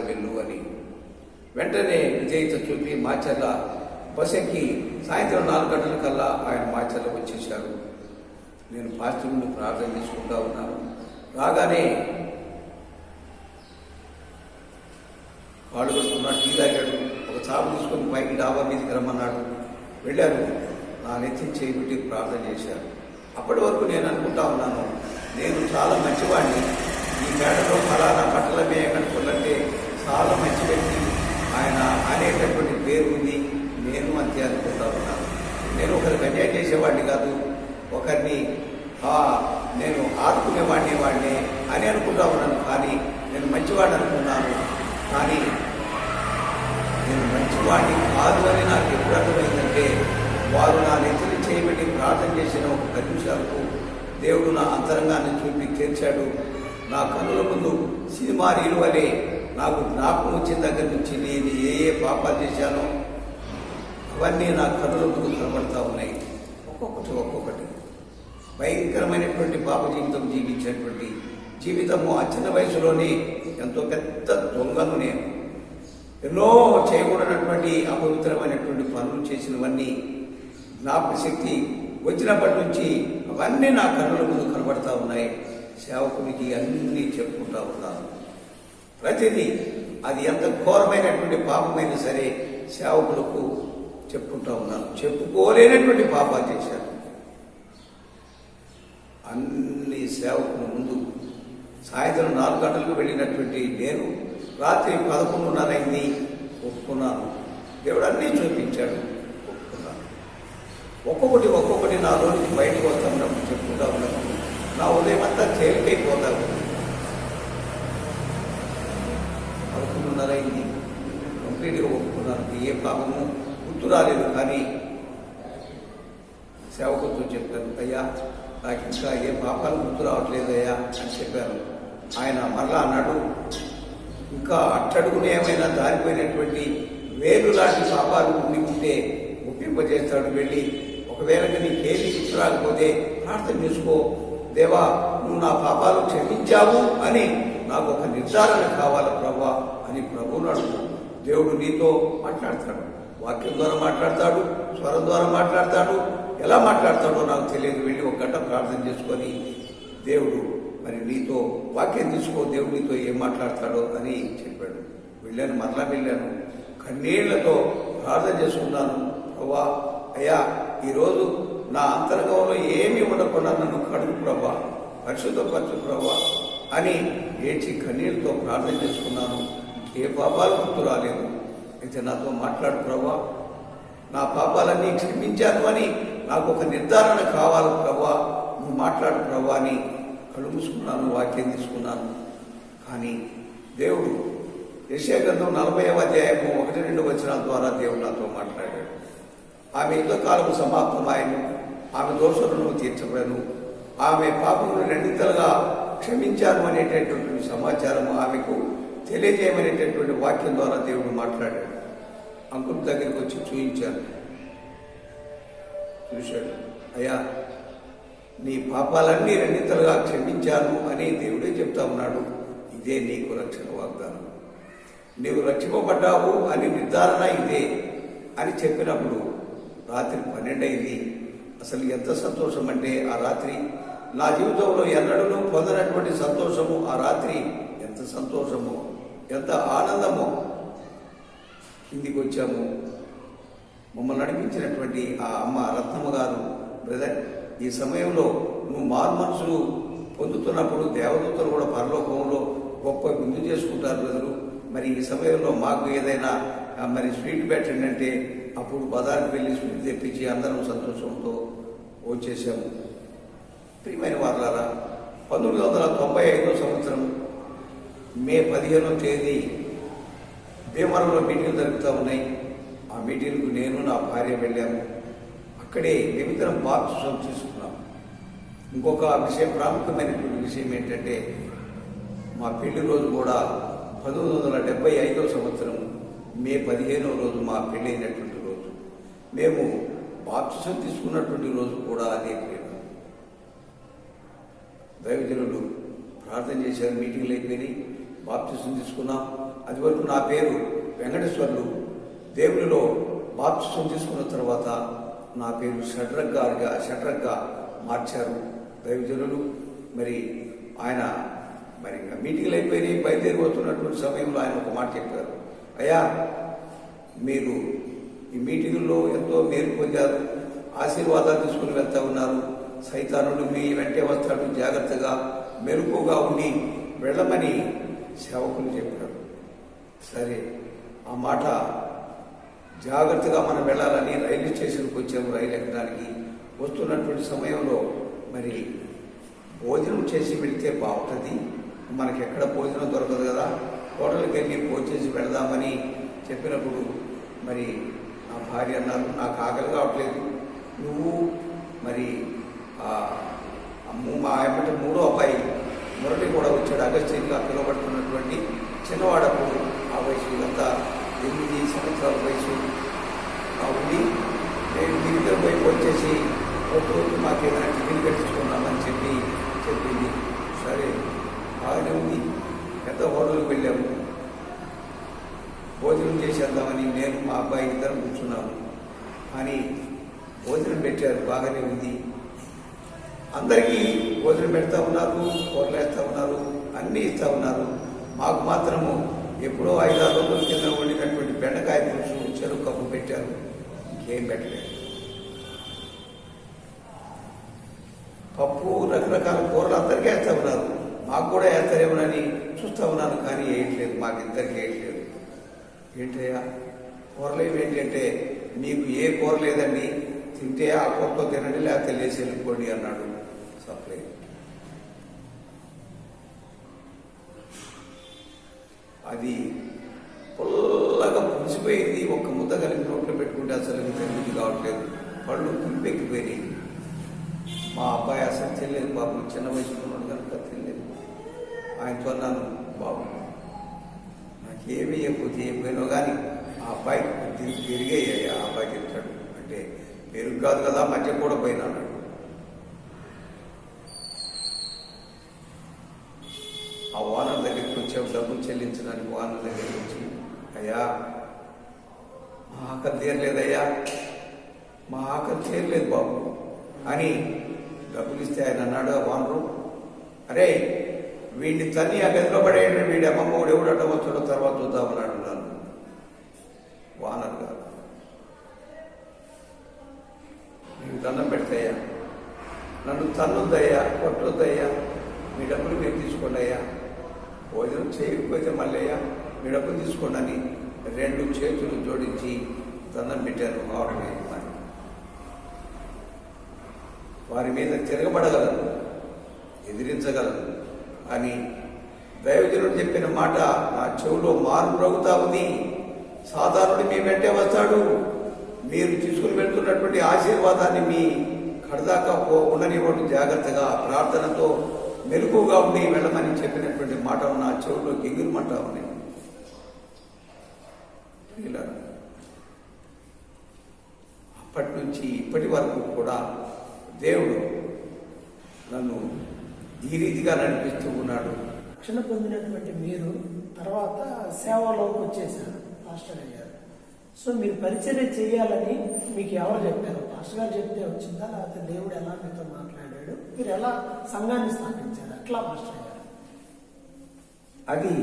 వెళ్ళు అని. వెంటనే విజేత చూపి మాచర్ల బస్ ఎక్కి సాయంత్రం 4 గంటల కల్లా ఆయన మాచర్ల వచ్చేశారు. నేను పాస్టర్ నుండి ప్రార్థన చేసుకుంటా ఉన్నాను. రాగానే కాళ్ళు కొట్టుకున్నాడు, టీ తాగాడు, ఒక చాపు తీసుకొని పైకి డాబా మీదకి రమ్మన్నాడు. వెళ్ళాను. నా నెత్తిని చేయబెట్టి ప్రార్థన చేశారు. అప్పటి వరకు నేను అనుకుంటా ఉన్నాను, నేను చాలా మంచివాడిని, ఈ మేడలో ఫలానా బట్టల మేయ కనుకోవాలంటే చాలా మంచి వ్యక్తి, ఆయన అనేటటువంటి పేరు ఉంది, నేను అంతే అనుకుంటా ఉన్నాను. నేను ఒకరికి అన్యాయం చేసేవాడిని కాదు, ఒకరిని నేను ఆదుకునేవాడిని అని అనుకుంటా ఉన్నాను. కానీ నేను మంచివాడిని అనుకున్నాను. కానీ నేను మంచివాడిని కాదు అని నాకు ఎప్పుడు అర్థమైందంటే, వారు నా నెత్తిని చేయబెట్టి ప్రార్థన చేసిన ఒక 10 నిమిషాలకు దేవుడు నా అంతరంగాన్ని చూపి తెరిచాడు. నా కన్నుల ముందు సినిమా రీలు వలె నాకు జ్ఞాపకం వచ్చిన దగ్గర నుంచి నేను ఏ పాపాలు చేశానో అవన్నీ నా కన్నుల ముందు కనబడతా ఉన్నాయి. ఒక్కొక్కటి భయంకరమైనటువంటి పాప జీవితం జీవించినటువంటి జీవితము. ఆ చిన్న వయసులోనే ఎంతో పెద్ద దొంగను నేను. ఎన్నో చేయకూడనటువంటి అపవిత్రమైనటువంటి పనులు చేసినవన్నీ జ్ఞాపక శక్తి వచ్చినప్పటి నుంచి అవన్నీ నా కన్నుల ముందు కనబడతా ఉన్నాయి. సేవకునికి అన్నీ చెప్పుకుంటా ఉన్నాను. ప్రతిదీ అది ఎంత ఘోరమైనటువంటి పాపమైనా సరే సేవకులకు చెప్పుకుంటా ఉన్నాను. చెప్పుకోలేనటువంటి పాపాలు చేశాను. అన్ని సేవకుల ముందు సాయంత్రం 4 గంటలకు వెళ్ళినటువంటి నేను రాత్రి 11:30 అయింది. ఒప్పుకున్నాను. దేవుడు అన్నీ చూపించాడు. ఒప్పుకున్నాను. ఒక్కొక్కటి నాలో నుంచి బయటకు వస్తా ఉన్నప్పుడు చెప్పుకుంటా ఉన్నప్పుడు నా ఉదయం అంతా తేలికైపోతా ఉంది. 11:30 అయింది. కంప్లీట్గా ఒప్పుకున్నాను. ఏ పాపము గుర్తు రాలేదు. కానీ సేవకులతో చెప్పాను, అయ్యా నాకు ఇంకా ఏ పాపాలు గుర్తు రావట్లేదయ్యా అని చెప్పాను. ఆయన మరలా అన్నాడు, ఇంకా అట్టడుగునే ఏమైనా దారిపోయినటువంటి వేలు లాంటి పాపాలు ఉండి ఉంటే ఒప్పింపజేస్తాడు. వెళ్ళి ఒకవేళ నీకేది గుర్తు రాకపోతే ప్రార్థన చేసుకో, దేవా నువ్వు నా పాపాలు క్షమించావు అని నాకు ఒక నిర్ధారణ కావాలి ప్రభువా అని ప్రభువును అడుగు. దేవుడు నీతో మాట్లాడతాడు. వాక్యం ద్వారా మాట్లాడతాడు, స్వరం ద్వారా మాట్లాడతాడు. ఎలా మాట్లాడతాడో నాకు తెలియదు. వెళ్ళి 1 గంట ప్రార్థన చేసుకొని దేవుడు మరి నీతో వాక్యం తీసుకో, దేవుడు నీతో ఏం మాట్లాడతాడో అని చెప్పాడు. మరలా వెళ్ళాను. కన్నీళ్లతో ప్రార్థన చేసుకున్నాను. ప్రభువా అయ్యా ఈరోజు నా అంతరంగంలో ఏమీ ఉండకుండా నన్ను కడుగు ప్రభువా, పరిశుద్ధపరచు ప్రభువా అని ఏడ్చి కన్నీళ్లతో ప్రార్థన చేసుకున్నాను. ఏ పాపాలు గుర్తు రాలేదు. అయితే నాతో మాట్లాడు ప్రభువా, నా పాపాలన్నీ క్షమించాను అని నాకు ఒక నిర్ధారణ కావాలి ప్రభువా, నువ్వు మాట్లాడు ప్రభువా అని కళ్ళు మూసుకున్నాను, వాక్యం తీసుకున్నాను. కానీ దేవుడు యెషయా గ్రంథం 40వ అధ్యాయము 1-2 వచనాల ద్వారా దేవుడు నాతో మాట్లాడాడు. ఆమె యుద్ధకాలము సమాప్తమాయను, ఆమె దోషులను తీర్చబడను, ఆమె పాపములను రెండింతలుగా క్షమించాను అనేటటువంటి సమాచారము ఆమెకు తెలియజేయమనేటటువంటి వాక్యం ద్వారా దేవుడు మాట్లాడాడు. అంకుల్ దగ్గరికి వచ్చి చూశాడు. అయ్యా, నీ పాపాలన్నీ రెండింతలుగా క్షమించాను అని దేవుడే చెప్తా ఉన్నాడు. ఇదే నీకు రక్షణ వాగ్దానం. నీవు రక్షింపబడ్డావు అని నిర్ధారణ ఇదే అని చెప్పినప్పుడు రాత్రి 12 అయింది. అసలు ఎంత సంతోషం అంటే ఆ రాత్రి నా జీవితంలో ఎన్నడూ పొందనటువంటి సంతోషము. ఆ రాత్రి ఎంత సంతోషము, ఎంత ఆనందము. కిందికి వచ్చాము. మమ్మల్ని నడిపించినటువంటి ఆ అమ్మ రత్నమ్మ గారు, బ్రదర్, ఈ సమయంలో నువ్వు మారు మనసులు పొందుతున్నప్పుడు దేవదూతలు కూడా పరలోకంలో గొప్ప విందు చేసుకుంటారు బ్రదరు. మరి ఈ సమయంలో మాకు ఏదైనా మరి స్వీట్ పెట్టండి అంటే అప్పుడు బజార్కి వెళ్ళి స్వీట్ తెప్పించి అందరం సంతోషంతో వచ్చేసాము. ప్రియమైన వారులారా, 1995 సంవత్సరం మే 15వ తేదీ భీమవరంలో మీటింగ్లు జరుగుతూ ఉన్నాయి. ఆ మీటింగ్కు నేను నా భార్య వెళ్ళాము. అక్కడే మేమిద్దరం బాప్తిసం తీసుకున్నాం. ఇంకొక విషయం, ప్రాముఖ్యమైనటువంటి విషయం ఏంటంటే మా పెళ్లి రోజు కూడా 1975 సంవత్సరం మే 15వ రోజు మా పెళ్ళైనటువంటి రోజు. మేము బాప్తిసం తీసుకున్నటువంటి రోజు కూడా అదే పేరు. దైవజనులు ప్రార్థన చేశారు, మీటింగ్లు అయిపోయినాయి, బాప్తిసం తీసుకున్నాం. అది వరకు నా పేరు వెంకటేశ్వర్లు. దేవునిలో బాప్తిసం తీసుకున్న తర్వాత నా పేరు షడ్రగ్గా మార్చారు దైవజనులు. మరి ఆయన మరి మీటింగ్లు అయిపోయినాయి, బయలుదేరిపోతున్నటువంటి సమయంలో ఆయన ఒక మాట చెప్పారు. అయ్యా, మీరు ఈ మీటింగుల్లో ఎంతో మేలు పొందారు, ఆశీర్వాదాలు తీసుకుని వెళ్తా ఉన్నారు. సైతానుడు మీ వెంటే వస్తాడు, జాగ్రత్తగా మెలకుగా ఉండి వెళ్ళమని సేవకులు చెప్పారు. సరే, ఆ మాట జాగ్రత్తగా మనం వెళ్ళాలని రైల్వే స్టేషన్కి వచ్చాము. రైలు ఎక్కడానికి వస్తున్నటువంటి సమయంలో మరి భోజనం చేసి వెళితే బాగుంటుంది, మనకి ఎక్కడ భోజనం దొరకదు కదా, హోటల్కి వెళ్ళి భోజనం చేసి వెళదామని చెప్పినప్పుడు మరి నా భార్య అన్నారు, నాకు ఆకలి కావట్లేదు, నువ్వు మరి మా ఏమంటే 3వ అబ్బాయి మురళి కూడా వచ్చాడు. అగస్టిన్గా పిలువబడుతున్నటువంటి చిన్నవాడప్పుడు ఆ వయసు అంతా 8 సంవత్సరాల వయసు ఉంది. నేను మీరిద్దరు పోయి వచ్చేసి ఒకరోజు మాకు ఏదైనా టిఫిన్ కట్టించుకున్నామని చెప్పింది. సరే, బాగానే ఉంది. పెద్ద హోటల్కి వెళ్ళాము, భోజనం చేసేద్దామని నేను మా అబ్బాయి ఇద్దరం కూర్చున్నాము. కానీ భోజనం పెట్టారు, బాగానే ఉంది. అందరికీ భోజనం పెడతా ఉన్నారు, కూరలు వేస్తూ ఉన్నారు, అన్నీ ఇస్తూ ఉన్నారు. మాకు మాత్రము ఎప్పుడో 5-6 రోజుల కింద వండినటువంటి బెండకాయ పులుసు, చెరుకు కప్పు పెట్టారు, ఇంకేం పెట్టలేదు. పప్పు, రకరకాల కూరలు అందరికీ వేస్తూ ఉన్నారు, మాకు కూడా వేస్తారేమోనని చూస్తూ ఉన్నాను. కానీ వేయట్లేదు, మాకు ఇద్దరికి వేయట్లేదు. ఏంటయ్యా కూరలు ఏంటంటే, మీకు ఏ కూర లేదండి, తింటే ఆ కూరతో తినండి, లేకపోతే లేచి వెళ్ళిపోండి అన్నాడు సప్లై. అది పుల్లగా పులిసిపోయింది. ఒక్క ముద్ద కలిపి నోట్లో పెట్టుకుంటే అసలు తెలియదు కావట్లేదు, పళ్ళు పులిపెక్కిపోయినాయి. మా అబ్బాయి అసలు తెలియలేదు, బాబు చిన్న వయసులో ఉన్నాడు కనుక తెలియలేదు. ఆయనతో అన్నాను, బాబు నాకేమీ చెప్పకపోతే ఏమైనా కానీ ఆ అబ్బాయికి పెరిగాయ్యా. ఆ అబ్బాయి చెప్తాడు, అంటే పెరుగు కాదు కదా, మధ్య కూడా పోయినా అన్నాడు. ఆ ఓనర్ దగ్గరికి వచ్చాము, డబ్బులు చెల్లించడానికి. ఓనర్ దగ్గరికి వచ్చి, అయ్యా మా ఆకలి తీరలేదయ్యా, మా ఆకలి తీరలేదు బాబు అని డబ్బులు ఇస్తే ఆయన అన్నాడు, ఆ ఓనరు, అరే వీడిని తన్ని ఆ గదిలో పడేయండి, వీడి అమ్మమ్మోడు ఎవడు అడ్డం వచ్చాడో తర్వాత చూద్దామన్నాడు నన్ను ఓనర్ గారు. మీకు దండం పెడతాయా, నన్ను తన్నుద్దయ్యా, కొట్టొద్దయ్యా, మీ డబ్బులు మీరు తీసుకోండి అయ్యా, భోజనం చేయకపోతే మళ్ళీ అయ్యా మీ డబ్బులు తీసుకోండి అని 2 చేతులు జోడించి దండం పెట్టారు. వారి మీద తిరగబడగలరు, ఎదిరించగలను. కానీ దైవజనుడు చెప్పిన మాట నా చెవులో మార్పు రగుతా ఉంది. సాధారణుడు మీ వెంటే వస్తాడు, మీరు తీసుకుని వెళ్తున్నటువంటి ఆశీర్వాదాన్ని మీ కడదాకా ఉండనివ్వడం, జాగ్రత్తగా ప్రార్థనతో మెలకుగా ఉండి వెళ్ళమని చెప్పినటువంటి మాట నా చెవులో గింగిరమంటా ఉన్నాయి. అప్పటి నుంచి ఇప్పటి వరకు కూడా దేవుడు నన్ను ఈ రీతిగా నడిపిస్తూ ఉన్నాడు. రక్షణ పొందినటువంటి మీరు తర్వాత సేవలోకి వచ్చేసారు పాస్టర్ అయ్యారు. సో మీరు పరిచర్య చేయాలని మీకు ఎవరు చెప్పారు? పాస్టర్ గారు చెప్తే వచ్చిందా, లేకపోతే దేవుడు ఎలా మీతో మాట్లాడాడు? మీరు ఎలా సంఘాన్ని స్థాపించారు? అట్లా పాస్టర్ అయ్యారు. అది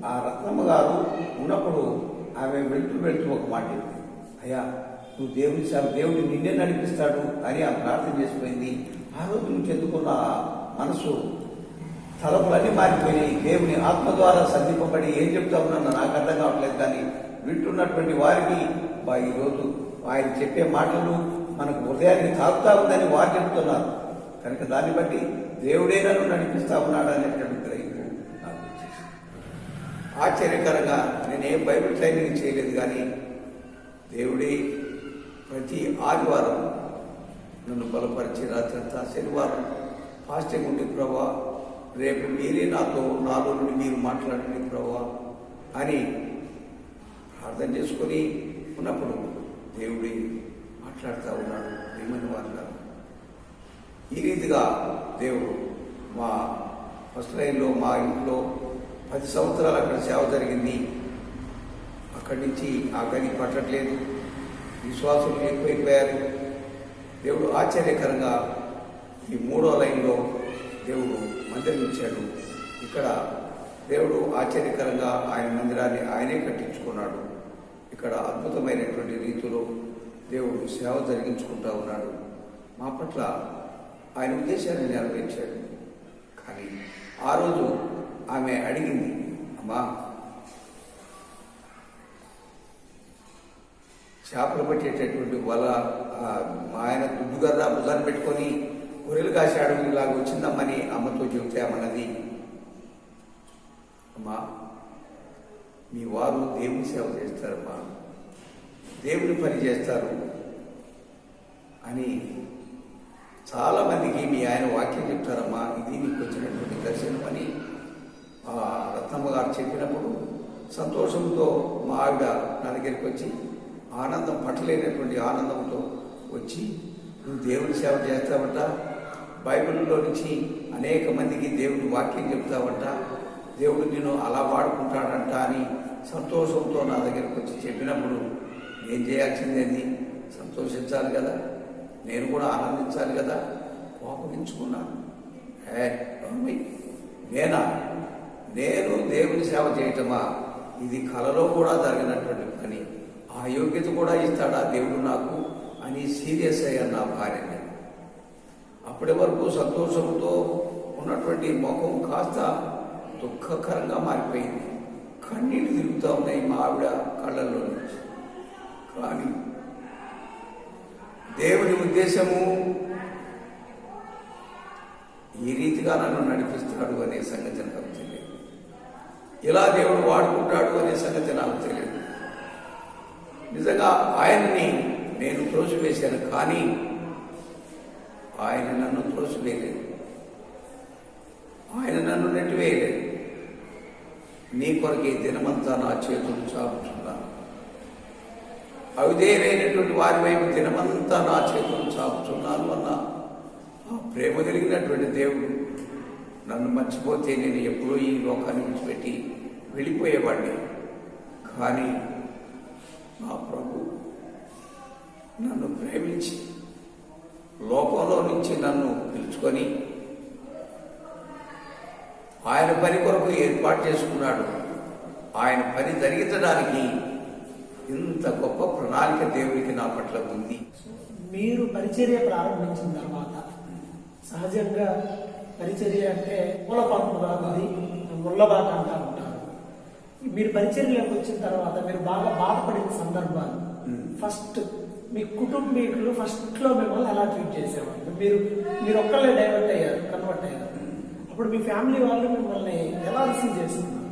ఆ రత్నమ్మ గారు ఉన్నప్పుడు ఆమె వెళ్తూ ఒక మాట చెప్పింది, అయ్యా నువ్వు దేవుడు నిన్నే నడిపిస్తాడు అని ఆ ప్రార్థన చేసిపోయింది. ఆ రోజు నుంచి ఎందుకున్న మనసు తలపులన్నీ మారిపోయినాయి. దేవుని ఆత్మ ద్వారా సంధింపబడి ఏం చెప్తా ఉన్నానో నాకు అర్థం కావట్లేదు. కానీ వింటున్నటువంటి వారికి ఈరోజు ఆయన చెప్పే మాటలు మనకు హృదయానికి తాకుతా ఉందని వారు చెప్తున్నారు. కనుక దాన్ని బట్టి దేవుడే నన్ను నడిపిస్తా ఉన్నాడు అనేటువంటి గ్రహింపు నాకు వచ్చేసి ఆశ్చర్యకరంగా నేనేం బైబిల్ ట్రైనింగ్ చేయలేదు. కానీ దేవుడే ప్రతి ఆదివారం నన్ను బలపరిచి రాత్రంతా శనివారం ఫాస్టింగ్ ఉండి ప్రభా రేపు మీరే నాలో నుండి మీరు మాట్లాడండి ప్రభా అని ప్రార్థన చేసుకొని ఉన్నప్పుడు దేవుడి మాట్లాడుతూ ఉన్నాడు. ప్రియమైన వారు, ఈ రీతిగా దేవుడు మా ఫస్ట్ లైన్లో మా ఇంట్లో 10 సంవత్సరాలు అక్కడ సేవ జరిగింది. అక్కడి నుంచి ఆ గది పట్టట్లేదు, విశ్వాసులు ఎక్కువైపోయారు. దేవుడు ఆశ్చర్యకరంగా ఈ 3వ లైన్లో దేవుడు మందిరం ఇచ్చాడు. ఇక్కడ దేవుడు ఆశ్చర్యకరంగా ఆయన మందిరాన్ని ఆయనే కట్టించుకున్నాడు. ఇక్కడ అద్భుతమైనటువంటి రీతిలో దేవుడు సేవ జరిగించుకుంటూ ఉన్నాడు. మా పట్ల ఆయన ఉద్దేశాన్ని నెరవేర్చాడు. కానీ ఆ రోజు ఆమె అడిగింది, అమ్మా చేపలు పట్టేటటువంటి వల ఆయన దుడ్డుగర్ర భుజాన్ని పెట్టుకొని గొర్రెలు కాశాడు ఇలాగ వచ్చిందమ్మని అమ్మతో చెబుతామన్నది, అమ్మా మీ వారు దేవుని సేవ చేస్తారమ్మా, దేవుని పని చేస్తారు అని చాలామందికి మీ ఆయన వాక్యం చెప్తారమ్మా, ఇది మీకు వచ్చినటువంటి దర్శనం అని రత్నమ్మ గారు చెప్పినప్పుడు సంతోషంతో మా ఆవిడ నా దగ్గరికి వచ్చి ఆనందం పట్టలేనటువంటి ఆనందంతో వచ్చి నువ్వు దేవుని సేవ చేస్తావంట, బైబిల్లో నుంచి అనేక మందికి దేవుని వాక్యం చెప్తావంట, దేవుడు నేను అలా వాడుకుంటాడంట అని సంతోషంతో నా దగ్గరకు వచ్చి చెప్పినప్పుడు నేను చేయాల్సిందేంది? సంతోషించాలి కదా, నేను కూడా ఆనందించాలి కదా. కోపగించుకున్నాను. నేను దేవుని సేవ చేయటమా? ఇది కలలో కూడా జరిగినటువంటి పని. ఆ యోగ్యత కూడా ఇస్తాడా దేవుడు నాకు అని సీరియస్ అయ్యాను నా భార్యని. అప్పటి వరకు సంతోషంతో ఉన్నటువంటి ముఖం కాస్త దుఃఖకరంగా మారిపోయింది. కన్నీళ్ళు తిరుగుతూ ఉన్నాయి మా ఆవిడ కళ్ళల్లో నుంచి. కానీ దేవుని ఉద్దేశము ఈ రీతిగా నన్ను నడిపిస్తాడు అనే సంగతి నాకు తెలియదు. ఇలా దేవుడు వాడుకుంటాడు అనే సంగతి నాకు తెలియదు. నిజంగా ఆయన్ని నేను త్రోసివేశాను, కానీ ఆయన నన్ను త్రోసివేయలేదు, ఆయన నన్ను నెట్టివేయలేదు. నీ కొరకే దినమంతా నా చేతులు చాపుతున్నాను, అవిధేయులైనటువంటి వారి వైపు దినమంతా నా చేతులు చాపుతున్నాను అన్న ఆ ప్రేమ కలిగినటువంటి దేవుడు నన్ను మర్చిపోతే నేను ఎప్పుడూ ఈ లోకాన్ని విడిచిపెట్టి వెళ్ళిపోయేవాడిని. కానీ నా ప్రభు నన్ను ప్రేమించి లోకంలో నుంచి నన్ను పిలుచుకొని ఆయన పని కొరకు ఏర్పాటు చేసుకున్నాడు. ఆయన పని జరిగించడానికి ఇంత గొప్ప ప్రణాళిక దేవుడికి నా పట్ల ఉంది. మీరు పరిచర్య ప్రారంభించిన తర్వాత సహజంగా పరిచర్య అంటే మూలపంపుగా ఉంది, ముళ్ళబాట అంటా ఉంటారు. మీరు పరిచర్యలోకి వచ్చిన తర్వాత మీరు బాగా బాధపడిన సందర్భాలు, ఫస్ట్ మీ కుటుంబీకులు ఫస్ట్లో మిమ్మల్ని ఎలా ట్రీట్ చేసేవాళ్ళు? మీరు ఒక్కళ్ళే డైవర్ట్ అయ్యారు, కన్వర్ట్ అయ్యారు. అప్పుడు మీ ఫ్యామిలీ వాళ్ళు మిమ్మల్ని ఎలా రిసీవ్ చేసుకున్నారు?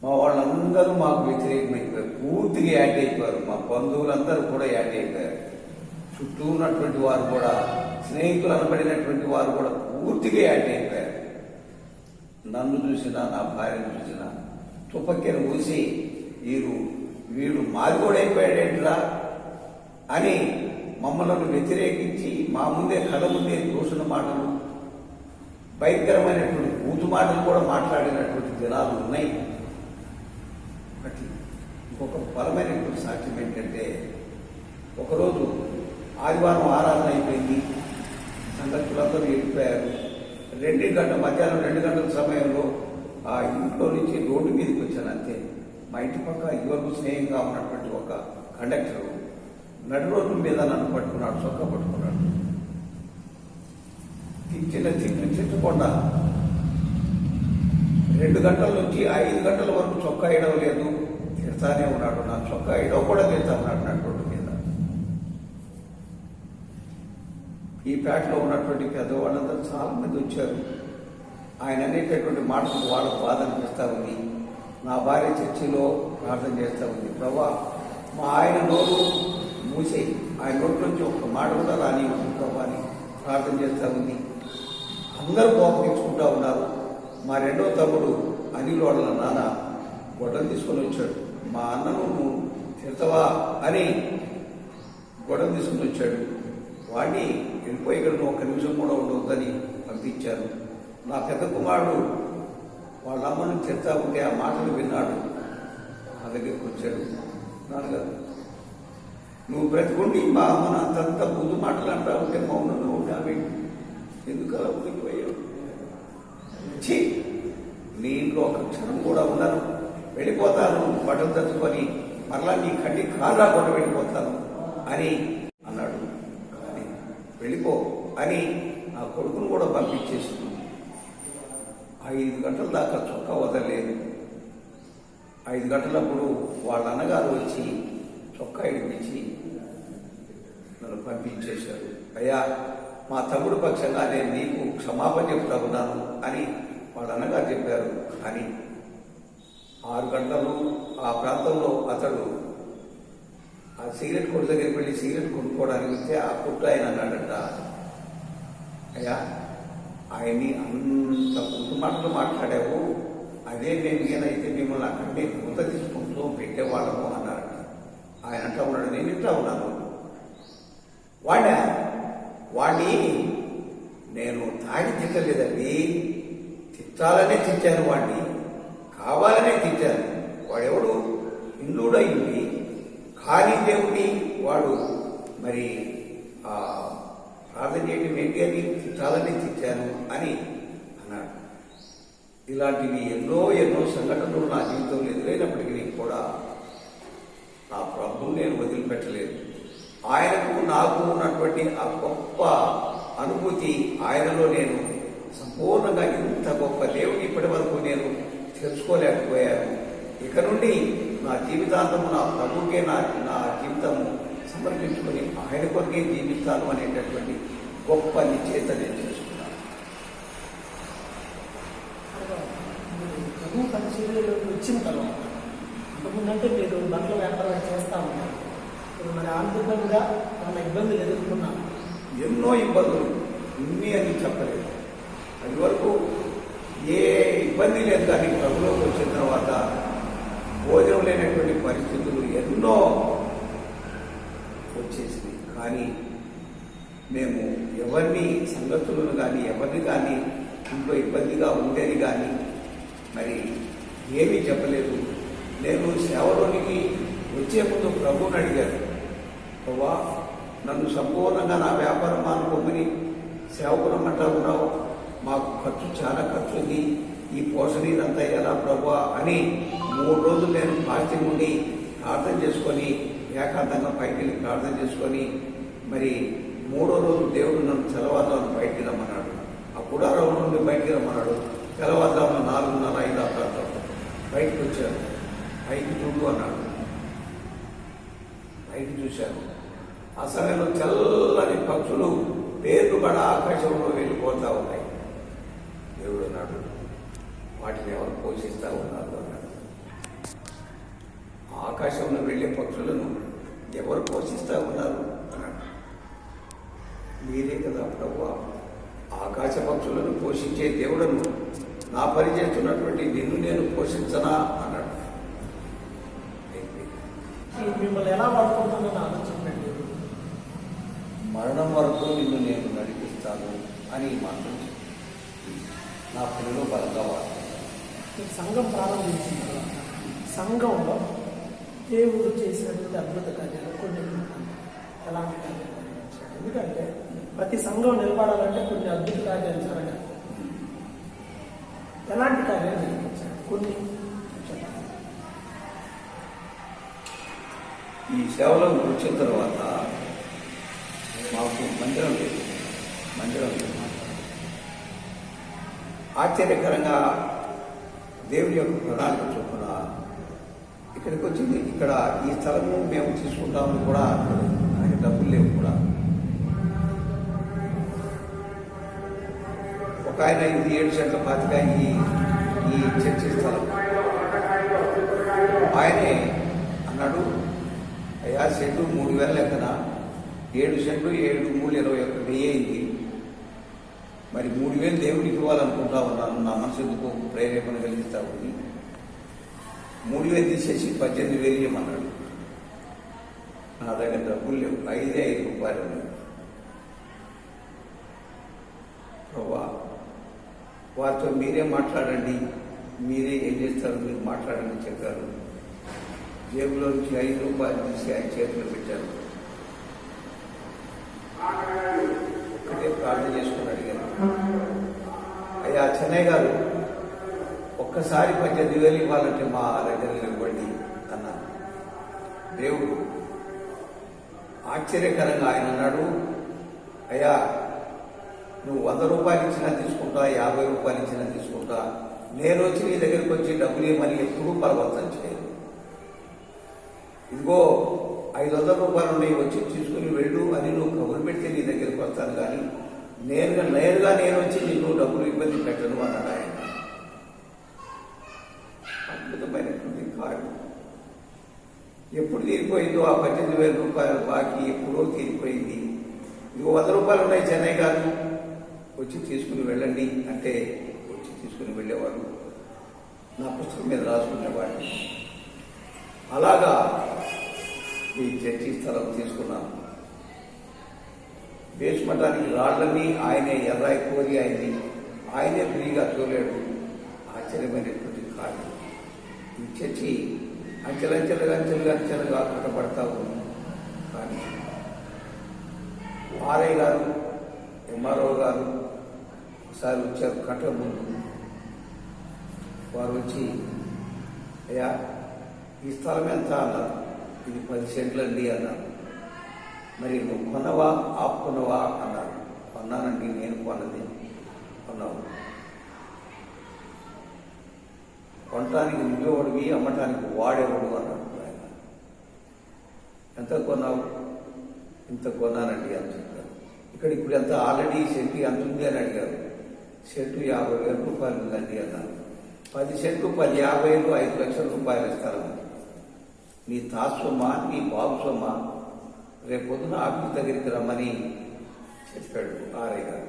మా వాళ్ళందరూ మాకు వ్యతిరేకమైపోయారు, పూర్తిగా యాడ్ అయిపోయారు. మా బంధువులందరూ కూడా యాడ్ అయిపోయారు. చుట్టూ ఉన్నటువంటి వారు కూడా, స్నేహితులు అనబడినటువంటి వారు కూడా పూర్తిగా యాడ్ అయిపోయారు. నన్ను చూసినా, నా భార్యను చూసినా తుపక్కెను ఊసి వీడు మాది కూడా అయిపోయాడేంట్రా అని మమ్మల్ని వ్యతిరేకించి మా ముందే కళ్ళ ముందే దూషణ మాటలు, భయంకరమైనటువంటి బూతు మాటలు కూడా మాట్లాడినటువంటి దినాలు ఉన్నాయి. ఒకటి ఇంకొక బలమైనటువంటి సాక్ష్యం ఏంటంటే, ఒకరోజు ఆదివారం ఆరాధన అయిపోయింది, సంగతులందరూ వెళ్ళిపోయారు. మధ్యాహ్నం 2 గంటల సమయంలో ఆ ఇంట్లో నుంచి రోడ్డు మీదకి వచ్చాను అంతే. మా ఇంటి పక్క ఇదివరకు స్నేహంగా ఉన్నటువంటి ఒక కండక్టర్ నడు రోడ్డు మీద నన్ను పట్టుకున్నాడు, చొక్కా పట్టుకున్నాడు. తిట్లు తిట్టకుండా 2 గంటల నుంచి 5 గంటల వరకు చొక్కా వేయడం లేదు, తిడతానే ఉన్నాడు. నా చొక్కా వేయడం కూడా తిడతా ఉన్నాడు నడు రోడ్డు మీద. ఈ పేటలో ఉన్నటువంటి పెద్దవాళ్ళందరూ చాలా మంది వచ్చారు. ఆయన అనేటటువంటి మాటలకు వాళ్ళకు బాధ అనిపిస్తూ ఉంది. నా భార్య చర్చిలో ప్రార్థన చేస్తూ ఉంది, ప్రభా మా ఆయన నోరు మూసేయి, ఆయన నోటి నుంచి ఒక్క మాట కూడా రాని ప్రభా అని ప్రార్థన చేస్తూ ఉంది. అందరూ కోపగించుకుంటూ ఉన్నారు. మా రెండో తమ్ముడు అనిల్ వాళ్ళ నాన్న గొడవలు తీసుకొని వచ్చాడు. మా అన్నను నువ్వు తిడతావా అని గొడవలు తీసుకుని వచ్చాడు. వాడిని వెళ్ళిపోయి ఇక్కడ నువ్వు 1 నిమిషం కూడా ఉండవద్దని పంపించారు. నా పెద్ద కుమారుడు వాళ్ళ అమ్మను తిడతా ఉంటే ఆ మాటలు విన్నాడు. నా దగ్గరికి వచ్చాడు, నాన్నగారు నువ్వు బ్రతికుండి మా అమ్మను అంతంత బుద్ధు మాటలు అంటా ఉంటే మౌనంగా ఉండాలి, ఎందుకు అలా ఉండిపోయావు? నీ ఇంట్లో ఒక క్షణం కూడా ఉండను, వెళ్ళిపోతాను, బట్టలు తెచ్చుకొని మరలా నీ కంటి కాళ్ళ కూడా వెళ్ళిపోతాను అని అన్నాడు. కానీ వెళ్ళిపో అని నా కొడుకును కూడా పంపించేసింది. 5 గంటల దాకా చొక్కా వదలలేదు. 5 గంటలప్పుడు వాళ్ళ అన్నగారు వచ్చి చొక్కా ఇడిపించి నన్ను పంపించేశారు. అయ్యా మా తమ్ముడు పక్షంగా నేను నీకు క్షమాపణ చెప్తా ఉన్నాను అని వాళ్ళ అన్నగారు చెప్పారు. కానీ 6 గంటలు ఆ ప్రాంతంలో అతడు ఆ సిగరెట్ కొట్టు దగ్గరికి వెళ్ళి సిగరెట్ కొనుక్కోవడానికి వస్తే ఆ కొట్టు ఆయన అన్నాడంట, అయ్యా ఆయన్ని అంత ముందు మాటలు మాట్లాడావు, అదే మేము నేనైతే మిమ్మల్ని అక్కడే కూత తీసుకుంటూ పెట్టేవాళ్ళము అన్నారట. ఆయన అంటా ఉన్నాడు, నేను ఇంటా ఉన్నాను, వాడిని నేను తాగి తిట్టలేదండి, తిట్టాలనే తిట్టాను, వాడిని కావాలనే తిట్టాను. వాడెవడు హిందువుడయింది కానీ దేవుడిని వాడు మరి ప్రార్థన చేయడం ఏంటి అని తిట్టాలని తిట్టాను అని అన్నాడు. ఇలాంటివి ఎన్నో సంఘటనలు నా జీవితంలో ఎదురైనప్పటికీ కూడా నా ప్రభువుని నేను వదిలిపెట్టలేదు. ఆయనకు నాకు ఉన్నటువంటి ఆ గొప్ప అనుభూతి, ఆయనలో నేను సంపూర్ణంగా ఇంత గొప్ప దేవుని ఇప్పటి వరకు నేను తెలుసుకోలేకపోయాను. ఇక నుండి నా జీవితాంతము నా ప్రభువుకే నా జీవితము సమర్పించుకొని ఆయన కొరకే జీవిస్తాను అనేటటువంటి గొప్ప నిశ్చయిత నేను చేసుకున్నాను. ప్రభు పరిచర్యలోకి వచ్చిన తర్వాత ఇంతకుముందంటే మీరు బండ్ల వ్యాపారం చేస్తూ ఉన్నారు, మరి ఆర్థికంగా మన ఇబ్బందులు ఎదుర్కొన్నాను. ఎన్నో ఇబ్బందులు, ఇన్ని అని చెప్పలేదు. అది వరకు ఏ ఇబ్బంది లేదు. కానీ ప్రభులోకి వచ్చిన తర్వాత భోజనం లేనటువంటి పరిస్థితులు ఎన్నో వచ్చేసింది. కానీ మేము ఎవరిని సంగతులను కానీ ఎవరిని కానీ ఇంట్లో ఇబ్బందిగా ఉండేది కానీ మరి ఏమీ చెప్పలేదు. నేను సేవలోనికి వచ్చే ముందు ప్రభువుని అడిగాను, ప్రభా నన్ను సంపూర్ణంగా నా వ్యాపారం మానుకోమని సేవకులమంటా ఉన్నావు, మాకు చాలా ఖర్చు ఉంది, ఈ పోషణ ఇదంతా ఎలా ప్రభా అని 3 రోజులు నేను ఫాస్టింగ్ ఉండి ప్రార్థన చేసుకొని ఏకాంతంగా పైకి వెళ్ళి ప్రార్థన చేసుకొని మరి 3వ రోజు దేవుడు నన్ను తెల్లవారుజామున బయటికి రమ్మన్నాడు. ఆ గుడారం నుండి బయటికి రమ్మన్నాడు. తెల్లవారుజామున 4:30, 5 ప్రాంతం బయటకు వచ్చాను. పైకి చూడు అన్నాడు. పైకి చూశాను. ఆ సమయంలో చల్లని పక్షులు పేర్లు పడ ఆకాశంలో వెళ్ళిపోతూ ఉన్నాయి. దేవుడు అన్నాడు, వాటిని ఎవరు పోషిస్తా ఉన్నారు అన్నాడు. ఆకాశంలో వెళ్ళే పక్షులను ఎవరు పోషిస్తా ఉన్నారు అన్నాడు. మీరే కదా ప్రభువా, ఆకాశ పక్షులను పోషించే దేవుడను నా పని చేస్తున్నటువంటి నిన్ను నేను పోషించనా అన్నాడు. మిమ్మల్ని ఎలా వాడుకుంటుందని ఆలోచించండి. మరణం వరకు నిన్ను నేను నడిపిస్తాను అని మాత్రం నా పనిలో బలంగా వాడుతాను. సంఘం ప్రారంభించిన తర్వాత సంఘంలో దేవుడు చేసినటువంటి అద్భుత కార్యాలు కొన్ని ఎలాంటి కార్యాలు నిర్వహించాడు? ఎందుకంటే ప్రతి సంఘం నిలబడాలంటే కొన్ని అద్భుత కార్యాలు జరగాలి. ఎలాంటి కార్యాలు నిర్వహించాడు? కొన్ని చెప్పండి. ఈ సేవలో వచ్చిన తర్వాత మాకు మందిరం లేదు. ఆశ్చర్యకరంగా దేవుని యొక్క ప్రణాళిక చొప్పున ఇక్కడికి వచ్చింది. ఇక్కడ ఈ స్థలము మేము తీసుకుంటామని కూడా ఆయనకి డబ్బులు లేవు కూడా. ఒక ఆయన ఇది 7 సెంట్ల పాతిక ఈ చర్చి స్థలం. ఆయనే అన్నాడు, అయ్యా సెంటు 3,000 లెక్కన 7 సెంట్లు 7 3 21 అయింది. మరి 3,000 దేవుడికి ఇవ్వాలనుకుంటా ఉన్నాను. నా మనసు ఎందుకు ప్రేరేపణ కలిగిస్తా ఉంది. 3,000 తీసేసి 18,000 ఇవ్వమన్నాడు. నా దగ్గర డబ్బులు లేవు. 5 రూపాయలు ఉన్నాయి. ప్రభా, వారితో మీరే మాట్లాడండి, మీరే ఏం చేస్తారో మీరు మాట్లాడండి చెప్పారు. జేబులో నుంచి 5 రూపాయలు తీసి ఆయన చేతిలో పెట్టారు. ఒక్కటే ప్రార్థన చేసుకుని అడిగాను, అయ్యా చెన్నయ్య గారు, ఒక్కసారి 18,000 ఇవ్వాలంటే మా దగ్గర ఇవ్వండి అన్నాను. దేవుడు ఆశ్చర్యకరంగా ఆయన అన్నాడు, అయ్యా నువ్వు 100 రూపాయలు ఇచ్చినా తీసుకుంటా, 50 రూపాయలు ఇచ్చినా తీసుకుంటా, నేను వచ్చి నీ దగ్గరికి వచ్చి డబ్బులు ఇవ్వమని ఎప్పుడూ బలవంతం చేయను. ఇదిగో 500 రూపాయలు ఉన్నాయి, వచ్చి తీసుకుని వెళ్ళు అని నువ్వు కబురు పెడితే నీ దగ్గరికి వస్తాను, కానీ నేరుగా నేను వచ్చి నిన్ను డబ్బులు ఇబ్బంది పెట్టను అన్నాడు ఆయన. అద్భుతమైనటువంటి కార్యం. ఎప్పుడు తీరిపోయిందో ఆ 18,000 రూపాయల బాకీ ఎప్పుడో తీరిపోయింది. ఇదిగో 100 రూపాయలు ఉన్నాయి చెన్నై గారు, వచ్చి తీసుకుని వెళ్ళండి అంటే వచ్చి తీసుకుని వెళ్ళేవాడు. నా పుస్తకం మీద రాసుకునేవాడిని. అలాగా ఈ చర్చి స్థలం తీసుకున్నాను. బేస్మఠానికి రాళ్ళని ఆయనే ఎర్రాయి కోరి ఆయనే ఫ్రీగా తోలాడు. ఆశ్చర్యమైనటువంటి కార్యం. ఈ చర్చి అంచెలుగా కట్టబడతా ఉంది. కానీ ఆర్ఐ గారు, ఎంఆర్ఓ గారు ఒకసారి వచ్చారు కట్ట ముందు. వారు వచ్చి, అయ్యా ఈ స్థలం ఎంత అన్నారు. ఇది 10 సెంట్లు అండి అన్నారు. మరి నువ్వు కొనవా ఆపుకున్నవా అన్నారు. కొన్నానండి, నేను కొన్నది. కొన్నావు. కొనటానికి నువ్వేవాడివి, అమ్మటానికి వాడేవాడు అన్నాడు ఆయన. ఎంత కొన్నావు? ఇంత కొన్నానండి అని చెప్పారు. ఇక్కడ ఇప్పుడు ఎంత ఆల్రెడీ సెంటు ఎంత ఉంది అని అడిగారు. సెంటు 50,000 రూపాయలు ఉందండి అన్నారు. 10 సెంట్లు 10 50 5 లక్షల రూపాయలు ఇస్తారు. నీ తాస్వమ్మా, నీ బాబు సొమ్మ, రేపు పొద్దున ఆఫీస్ దగ్గరికి రమ్మని చెప్పాడు ఆర్ఐ గారు.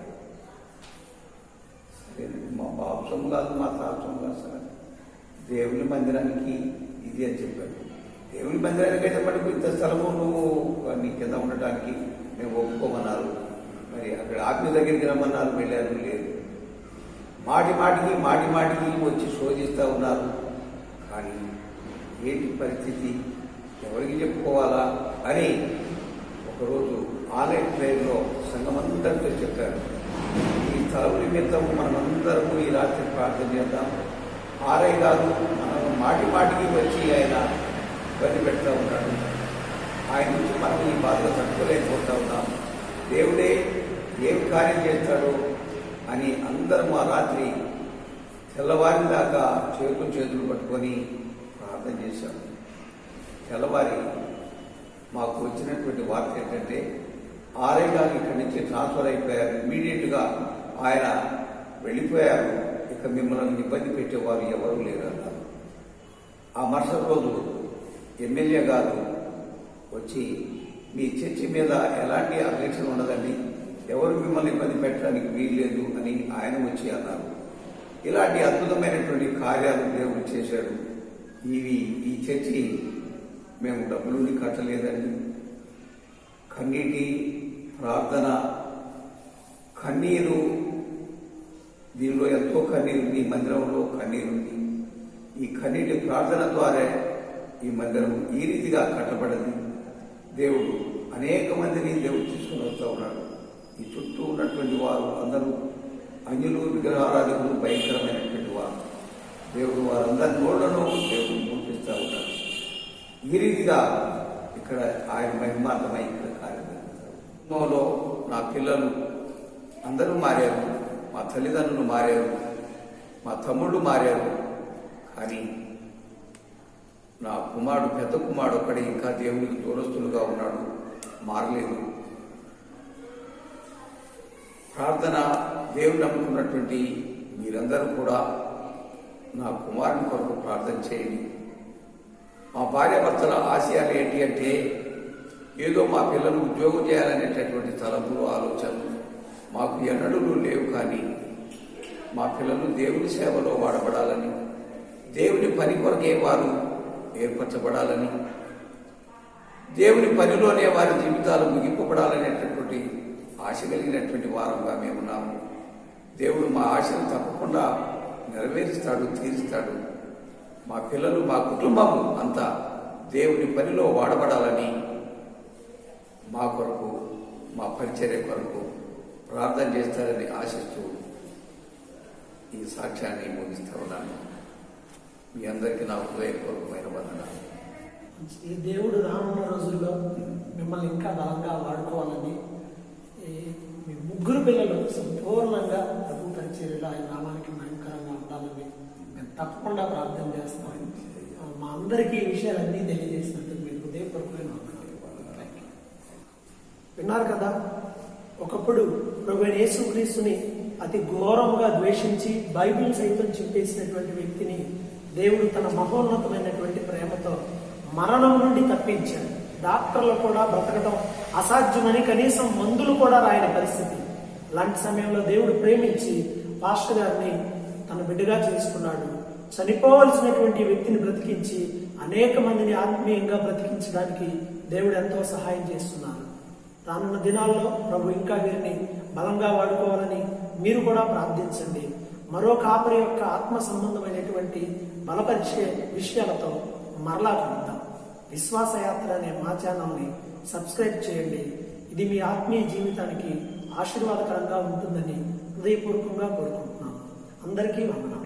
సరేనండి, మా బాబు సొమ్ము కాదు, మా తాస్వమ్ము కాదు సార్, దేవుని మందిరానికి ఇది అని చెప్పాడు. దేవుని మందిరానికి అయితే మటుకు ఇంత స్థలము నువ్వు నీ కింద ఉండటానికి మేము ఒప్పుకోమన్నారు. మరి అక్కడ ఆఫీస్ దగ్గరికి రమ్మన్నారు, వెళ్ళారు, లేదు. మాటికి వచ్చి శోధిస్తూ ఉన్నారు. కానీ ఏంటి పరిస్థితి, ఎవరికి చెప్పుకోవాలా అని ఒకరోజు ఆన్లైన్ ప్రేయర్లో సంఘమందరితో చెప్పారు. ఈ స్థలం నిమిత్తం మనమందరము ఈ రాత్రి ప్రార్థన చేద్దాం. ఆర్ఐ గారు మనం మాటికి వచ్చి ఆయన ఇబ్బంది పెడతా ఉన్నాడు. ఆయన నుంచి మనం ఈ బాధ తట్టుకోలేకపోతా ఉన్నాం. దేవుడే ఏం కార్యం చేస్తాడో అని అందరం ఆ రాత్రి తెల్లవారి దాకా చేతులు పట్టుకొని ప్రార్థన చేశాం. తెల్లవారి మాకు వచ్చినటువంటి వార్త ఏంటంటే ఆర్ఐ గారు ఇక్కడి నుంచి ట్రాన్స్ఫర్ అయిపోయారు. ఇమ్మీడియట్గా ఆయన వెళ్ళిపోయారు. ఇక మిమ్మల్ని ఇబ్బంది పెట్టేవారు ఎవరూ లేరన్నారు. ఆ మరుసటి రోజు ఎమ్మెల్యే గారు వచ్చి మీ చర్చి మీద ఎలాంటి అబ్జెక్షన్ ఉండదండి, ఎవరు మిమ్మల్ని ఇబ్బంది పెట్టడానికి వీల్లేదు అని ఆయన వచ్చి అన్నారు. ఇలాంటి అద్భుతమైనటువంటి కార్యాలు దేవుడు చేశాడు. ఈ చర్చి మేము డబ్బులుండి కట్టలేదండి. కన్నీటి ప్రార్థన, కన్నీరు, దీనిలో ఎంతో కన్నీరు, ఈ మందిరంలో కన్నీరుంది. ఈ కన్నీటి ప్రార్థన ద్వారా ఈ మందిరం ఈ రీతిగా కట్టబడింది. దేవుడు అనేక మందిని దేవుడు తీసుకుని వస్తూ ఉన్నాడు. ఈ చుట్టూ ఉన్నటువంటి వారు అందరూ అన్యులు, విగ్రహారాధకులు, భయంకరమైనటువంటి వారు. దేవుడు వారందరి నోళ్లను దేవుడు మూపిస్తూ ఉన్నాడు. ఈ రీతిగా ఇక్కడ ఆయన మహిమార్థమై ఇక్కడ కార్యక్రమంలో నా పిల్లలు అందరూ మారారు, మా తల్లిదండ్రులు మారారు, మా తమ్ముళ్ళు మారారు. కానీ నా కుమారుడు, పెద్ద కుమారుడు ఒక్కడే ఇంకా దేవునికి దూరస్తులుగా ఉన్నాడు, మారలేదు. ప్రార్థన, దేవుడు నమ్ముకున్నటువంటి మీరందరూ కూడా నా కుమారుని కొరకు ప్రార్థన చేయండి. మా భార్యాభర్తల ఆశయాలు ఏంటి అంటే, ఏదో మా పిల్లలు ఉద్యోగం చేయాలనేటటువంటి తలంపులు, ఆలోచనలు మాకు ఎన్నడూ లేవు. కానీ మా పిల్లలు దేవుని సేవలో వాడబడాలని, దేవుని పని కొరకే వారు ఏర్పరచబడాలని, దేవుని పనిలోనే వారి జీవితాలు ముగింపబడాలనేటటువంటి ఆశ కలిగినటువంటి వారంగా మేమున్నాము. దేవుడు మా ఆశను తప్పకుండా నెరవేరుస్తాడు, తీరుస్తాడు. మా పిల్లలు, మా కుటుంబము అంతా దేవుని పనిలో వాడబడాలని మా కొరకు, మా పరిచర్య కొరకు ప్రార్థన చేస్తారని ఆశిస్తూ ఈ సాక్ష్యాన్ని ముగిస్తూ ఉన్నాను. మీ అందరికీ నా హృదయపూర్వకమైన వందనాలు. ఈ దేవుడు రానున్న రోజుల్లో మిమ్మల్ని ఇంకా బలంగా వాడుకోవాలని, మీ ముగ్గురు పిల్లలు సంపూర్ణంగా ప్రభు పరిచర్యలో ఆయన నామానికి భయంకరంగా ఉండాలని మేము తప్పకుండా ప్రార్థన చేస్తాం. మా అందరికీ ఈ విషయాలన్నీ తెలియజేసినందుకు మీకు హృదయపూర్వకమైన వందనాలు. విన్నారు కదా, ఒకప్పుడు ప్రభు యేసుక్రీస్తుని అతి ఘోరముగా ద్వేషించి బైబిల్ సైతం చింపేసినటువంటి వ్యక్తిని దేవుడు తన మహోన్నతమైనటువంటి ప్రేమతో మరణం నుండి తప్పించాడు. డాక్టర్లు కూడా బ్రతకడం అసాధ్యమని కనీసం మందులు కూడా రాయని పరిస్థితి. అలాంటి సమయంలో దేవుడు ప్రేమించి పాస్టర్ గారిని తన బిడ్డగా చేసుకున్నాడు. చనిపోవలసినటువంటి వ్యక్తిని బ్రతికించి అనేక మందిని ఆత్మీయంగా బ్రతికించడానికి దేవుడు ఎంతో సహాయం చేస్తున్నారు. రానున్న దినాల్లో ప్రభు ఇంకా వీరిని బలంగా వాడుకోవాలని మీరు కూడా ప్రార్థించండి. మరో కాపరి యొక్క ఆత్మ సంబంధమైనటువంటి బలపరిచే విషయాలతో మరలా కలుద్దాం. విశ్వాసయాత్ర అనే మా ఛానల్ని సబ్స్క్రైబ్ చేయండి. ఇది మీ ఆత్మీయ జీవితానికి ఆశీర్వాదకరంగా ఉంటుందని హృదయపూర్వకంగా కోరుకుంటున్నాను. అందరికీ వందనాలు.